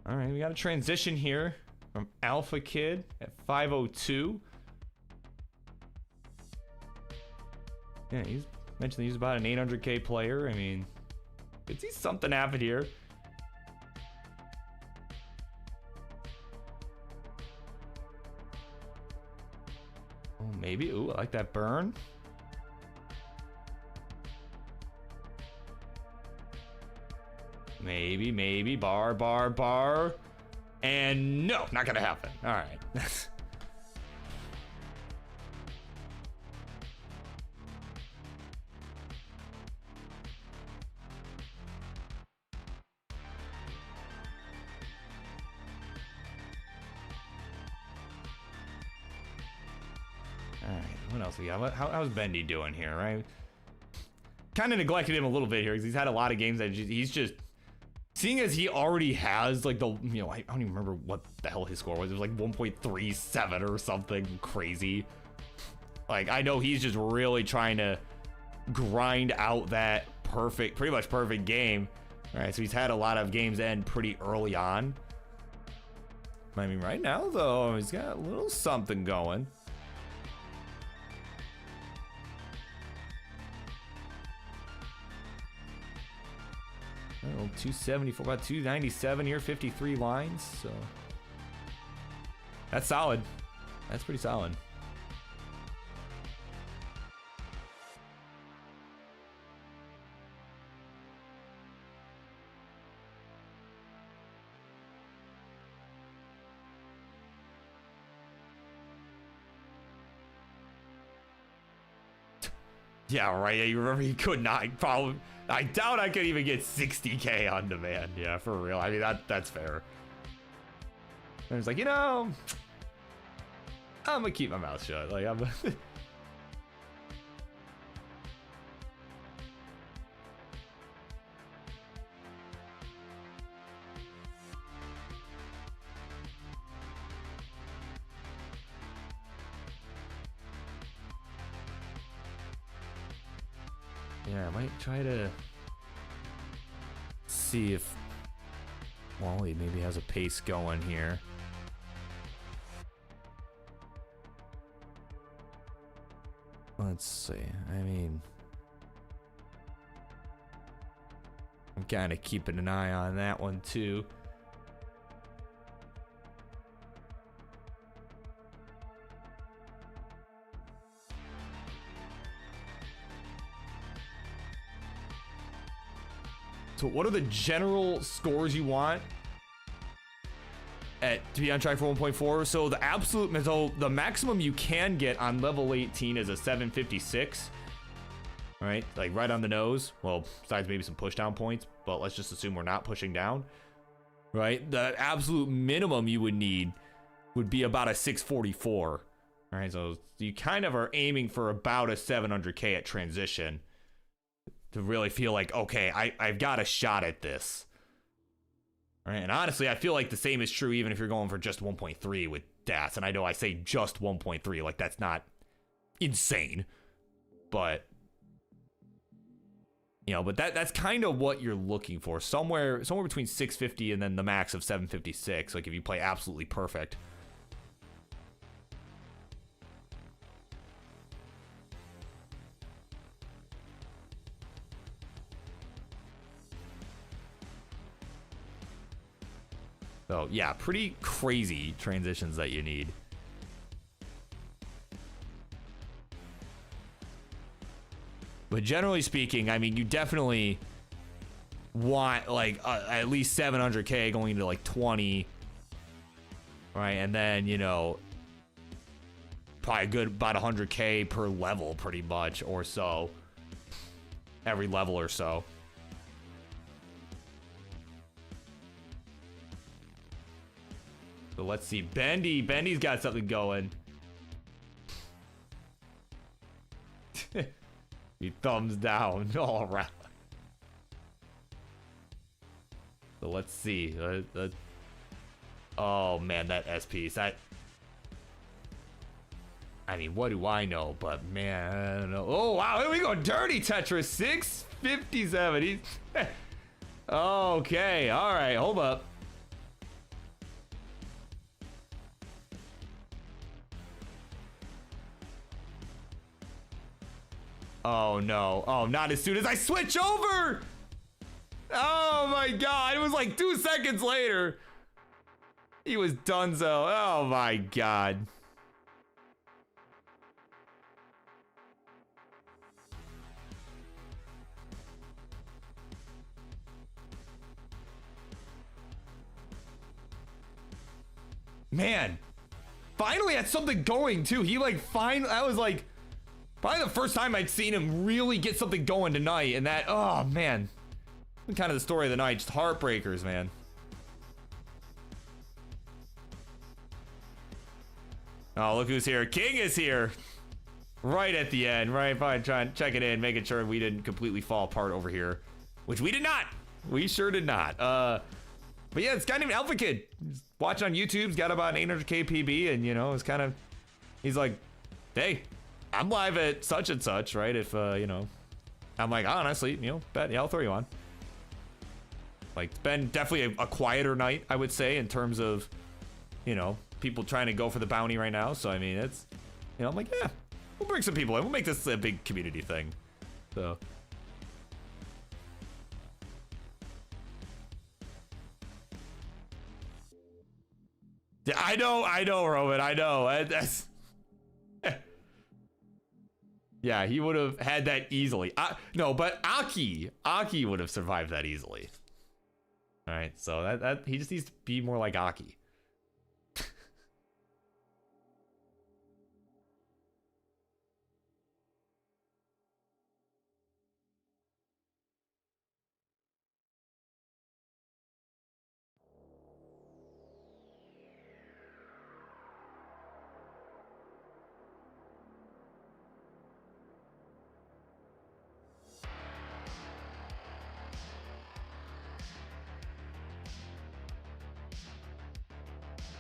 All right, we got a transition here from Alpha Kid at 502. Yeah, he's mentioned he's about an 800K player. I mean, could see something happen here. Oh, maybe. Ooh, I like that burn. Maybe, bar. And no, not gonna happen. All right. All right, what else we got? How's Bendy doing here, right? Kind of neglected him a little bit here because he's had a lot of games that he's just... Seeing as he already has, like, the, you know, I don't even remember what the hell his score was. It was like 1.37 or something crazy. Like, I know he's just really trying to grind out that pretty much perfect game. All right, so he's had a lot of games end pretty early on. I mean, right now, though, he's got a little something going. Oh, 274, about 297 here, 53 lines, so that's solid. That's pretty solid. Yeah, right. Yeah, you remember he could not probably. I doubt I could even get 60K on demand. Yeah, for real. I mean, that's fair. And it's like, you know, I'm gonna keep my mouth shut. Like, I'm. Yeah, I might try to see if Wally maybe has a pace going here. Let's see. I mean, I'm kind of keeping an eye on that one too. So what are the general scores you want to be on track for 1.4? So the maximum you can get on level 18 is a 756. All right, like right on the nose. Well, besides maybe some push down points, but let's just assume we're not pushing down. Right, the absolute minimum you would need would be about a 644. All right, so you kind of are aiming for about a 700k at transition to really feel like, okay, I've got a shot at this. All right, and honestly, I feel like the same is true even if you're going for just 1.3 with DAS. And I know I say just 1.3, like that's not insane, but you know, but that's kind of what you're looking for, somewhere between 650 and then the max of 756. Like if you play absolutely perfect. So yeah, pretty crazy transitions that you need. But generally speaking, I mean, you definitely want like at least 700k going into like 20, right? And then, you know, probably a good about 100k per level pretty much, or so, every level or so. So let's see, Bendy's got something going. He thumbs down all around. So let's see. Oh man, that S piece. I mean, what do I know? But man, I don't know. Oh wow, here we go. Dirty Tetris 657. He's okay. All right, hold up. Oh no. Oh, not as soon as I switch over. Oh my god. It was like 2 seconds later. He was donezo. Oh my god. Man. Finally had something going too. He like that was like probably the first time I'd seen him really get something going tonight, and that, oh man. Kind of the story of the night, just heartbreakers, man. Oh, look who's here. King is here. Right at the end, right? Probably trying, checking in, making sure we didn't completely fall apart over here. Which we did not. We sure did not. But yeah, it's kind of an alpha kid. He's watching on YouTube, he's got about an 800k PB, and you know, it's kind of, he's like, hey, I'm live at such and such, right? If, you know, I'm like, honestly, you know, bet, yeah, I'll throw you on. Like, it's been definitely a quieter night, I would say, in terms of, you know, people trying to go for the bounty right now. So, I mean, it's, you know, I'm like, yeah, we'll bring some people in. We'll make this a big community thing. So. Yeah, I know, Roman, I know. That's... Yeah, he would have had that easily. No, but Aki would have survived that easily. All right, so that he just needs to be more like Aki.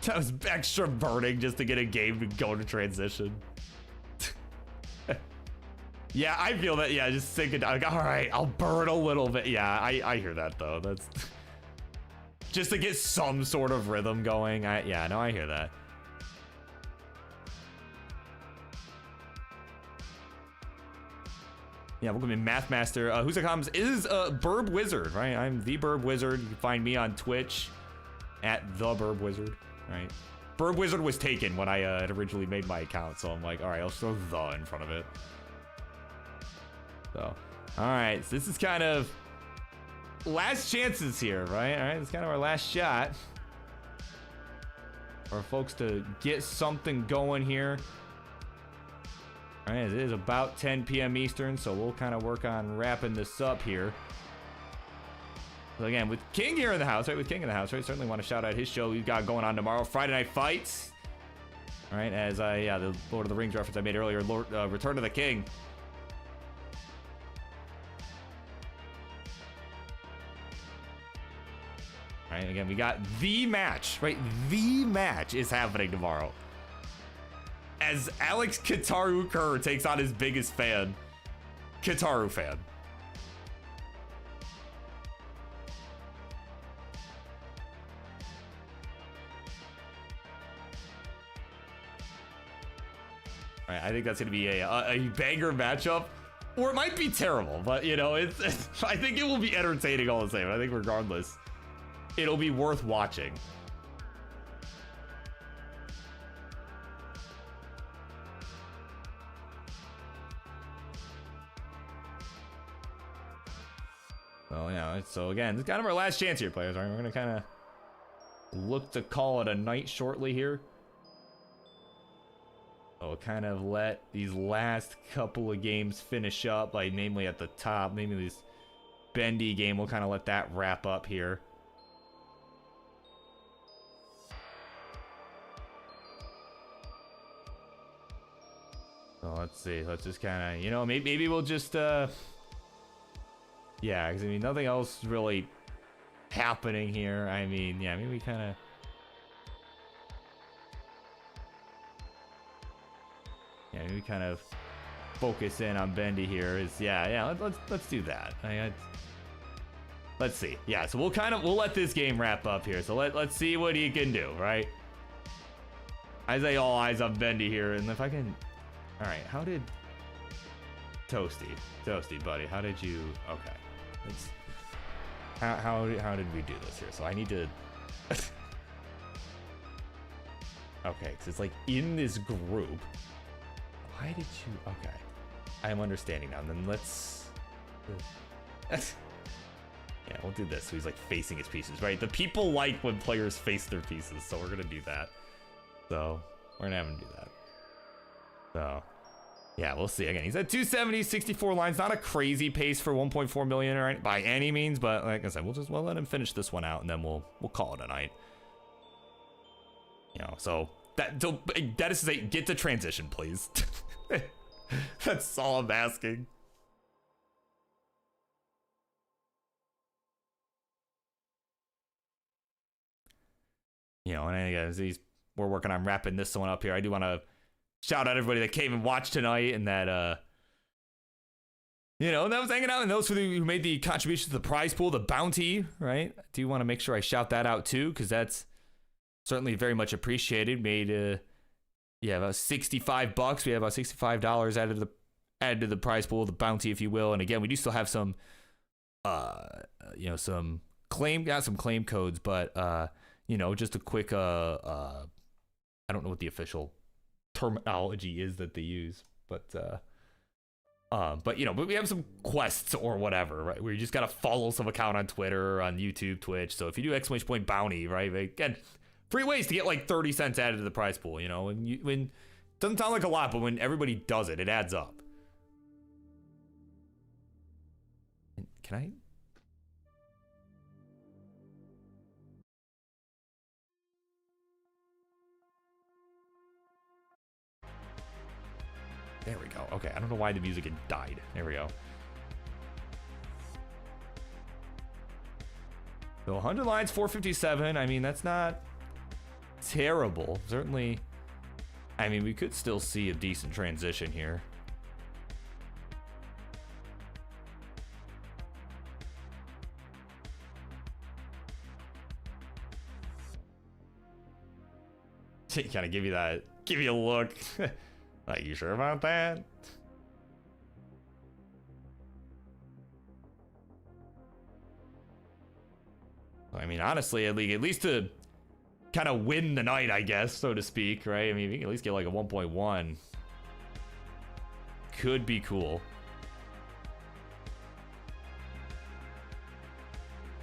That was extra burning just to get a game to go into transition. Yeah, I feel that. Yeah, just sink it down. Like, all right, I'll burn a little bit. Yeah, I hear that though. That's just to get some sort of rhythm going. Yeah, no, I hear that. Yeah, welcome in Math Master. Who's the comms is Burb Wizard, right? I'm the Burb Wizard. You can find me on Twitch at the Burb Wizard, right? Burb Wizard was taken when I had originally made my account, so I'm like, all right, I'll throw the in front of it. So, all right, so this is kind of last chances here, right? All right, it's kind of our last shot for folks to get something going here. All right, it is about 10 p.m. Eastern, so we'll kind of work on wrapping this up here. So again, with King here in the house, right? With King in the house, right? Certainly want to shout out his show we've got going on tomorrow, Friday Night Fights. All right, as the Lord of the Rings reference I made earlier, Return of the King. All right, again, we got the match, right? The match is happening tomorrow. As Alex Kitaru Kerr takes on his biggest fan, Kitaru fan. All right, I think that's gonna be a banger matchup, or it might be terrible, but you know, it's I think it will be entertaining all the same. I think regardless, it'll be worth watching. Well, yeah, so again, it's kind of our last chance here, players. All right, we're gonna kind of look to call it a night shortly here. So we'll kind of let these last couple of games finish up, like namely at the top, maybe this Bendy game, we'll kind of let that wrap up here. So let's see, let's just kind of, you know, maybe we'll just, yeah, because I mean, nothing else really happening here. I mean, yeah, maybe we kind of... Yeah, maybe we kind of focus in on Bendy here. Let's do that. Let's see. Yeah, so we'll let this game wrap up here. So let's see what he can do, right? I say all eyes on Bendy here, and if I can... All right, how did... Toasty, buddy, how did you... Okay. How did we do this here? So I need to... Okay, because it's like in this group. Why did you... Okay. I'm understanding now. And then let's... Yeah, we'll do this. So he's like facing his pieces, right? The people like when players face their pieces, so we're going to do that. So we're going to have him do that. So... Yeah, we'll see. Again, he's at 270, 64 lines. Not a crazy pace for 1.4 million right, by any means, but like I said, we'll let him finish this one out, and then we'll call it a night. You know, so that is to say, get to transition, please. That's all I'm asking. You know, and again, we're working on wrapping this one up here. I do want to shout out everybody that came and watched tonight, and that you know, that was hanging out, and those who made the contributions to the prize pool, the bounty, right? I do want to make sure I shout that out too, because that's certainly very much appreciated. Made yeah, about $65. We have about $65 added to the prize pool, the bounty, if you will. And again, we do still have some you know, some claim codes, but you know, just a quick I don't know what the official terminology is that they use, but you know, but we have some quests or whatever, right, where you just gotta follow some account on Twitter or on YouTube, Twitch. So if you do ! Bounty, right, again, free ways to get like 30 cents added to the prize pool, you know, when doesn't sound like a lot, but when everybody does it, it adds up. Can I? There we go. Okay, I don't know why the music had died. There we go. So 100 lines, 457. I mean, that's not terrible. Certainly, I mean, we could still see a decent transition here. Kind of give you a look. Like, you sure about that? I mean, honestly, at least to kind of win the night, I guess, so to speak, right? I mean, we can at least get like a 1.1. Could be cool.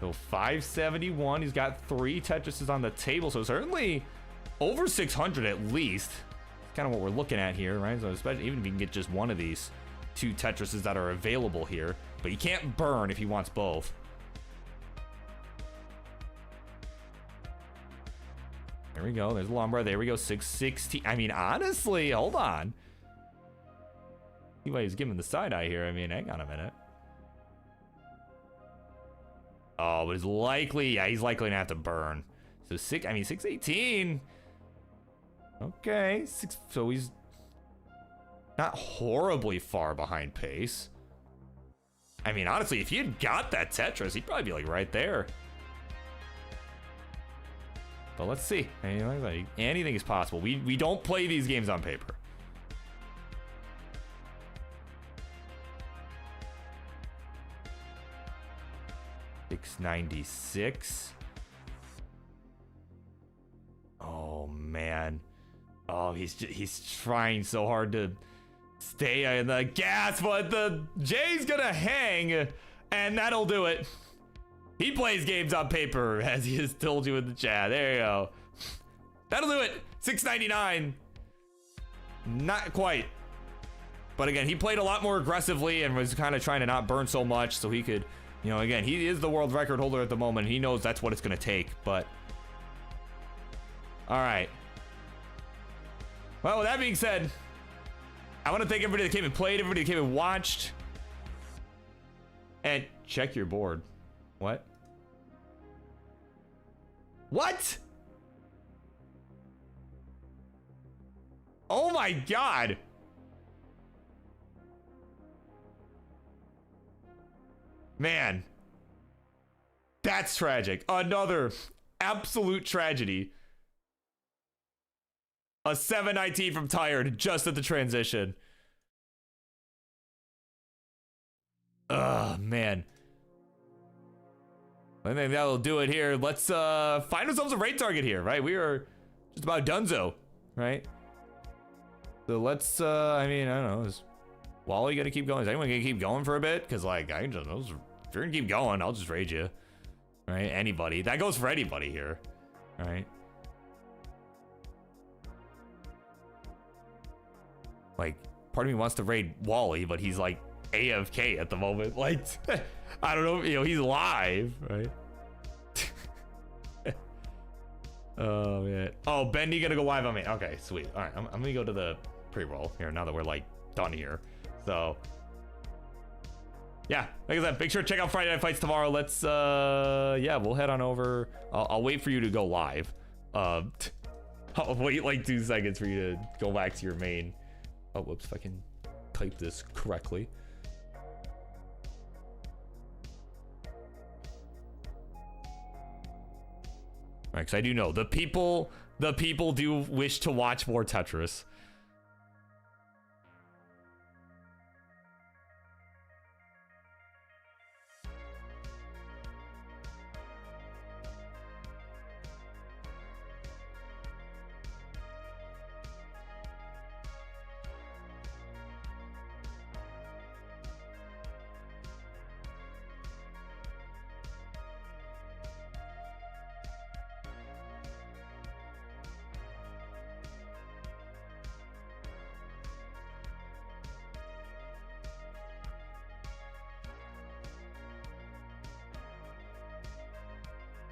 So 571. He's got 3 Tetrises on the table, so certainly over 600 at least. It's kind of what we're looking at here, right? So especially even if you can get just one of these 2 Tetrises that are available here, but you can't burn if he wants both. There we go. There's a Lombard. There we go. 660. I mean, honestly, hold on. See why he's giving the side eye here. I mean, hang on a minute. Oh, but he's likely, yeah, he's likely gonna have to burn. So 618. Okay, so he's not horribly far behind pace. I mean, honestly, if he had got that Tetris, he'd probably be like right there. But let's see. I mean, like, anything is possible. We don't play these games on paper. $696. Oh man. Oh, he's trying so hard to stay in the gas, but the J's gonna hang, and that'll do it. He plays games on paper, as he has told you in the chat. There you go. That'll do it. $699. Not quite. But again, he played a lot more aggressively and was kind of trying to not burn so much so he could, you know, again, he is the world record holder at the moment. He knows that's what it's going to take, but all right. Well, with that being said, I want to thank everybody that came and played, everybody that came and watched. And check your board. What? What? Oh my God. Man. That's tragic. Another absolute tragedy. A 719 from Tired just at the transition. Ugh, man. I think that'll do it here. Let's find ourselves a raid target here, right? We are just about donezo, right? So let's, I mean, I don't know. Is Wally gonna keep going? Is anyone gonna keep going for a bit? Because, like, I just know, if you're gonna keep going, I'll just raid you, right? Anybody. That goes for anybody here, right? Like, part of me wants to raid Wally, but he's like AFK at the moment. Like, I don't know, you know, he's live, right? Oh man. Oh, Bendy gonna go live on me. Okay, sweet. All right, I'm gonna go to the pre-roll here now that we're like done here. So yeah, like I said, make sure to check out Friday Night Fights tomorrow. Let's yeah, we'll head on over. I'll wait for you to go live. I'll wait like 2 seconds for you to go back to your main. Oh, whoops, if I can type this correctly. Right, because I do know the people do wish to watch more Tetris.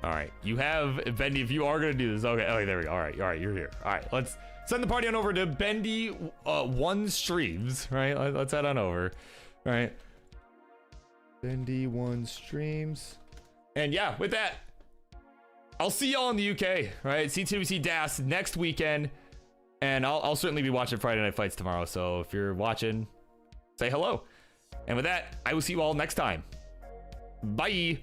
All right, you have Bendy. If you are gonna do this, okay. Okay, there we go. All right, you're here. All right, let's send the party on over to Bendy 1 streams. Right, let's head on over. All right, Bendy 1 streams, and yeah, with that, I'll see y'all in the UK. Right, Ctwc DAS next weekend, and I'll certainly be watching Friday Night Fights tomorrow. So if you're watching, say hello. And with that, I will see you all next time. Bye.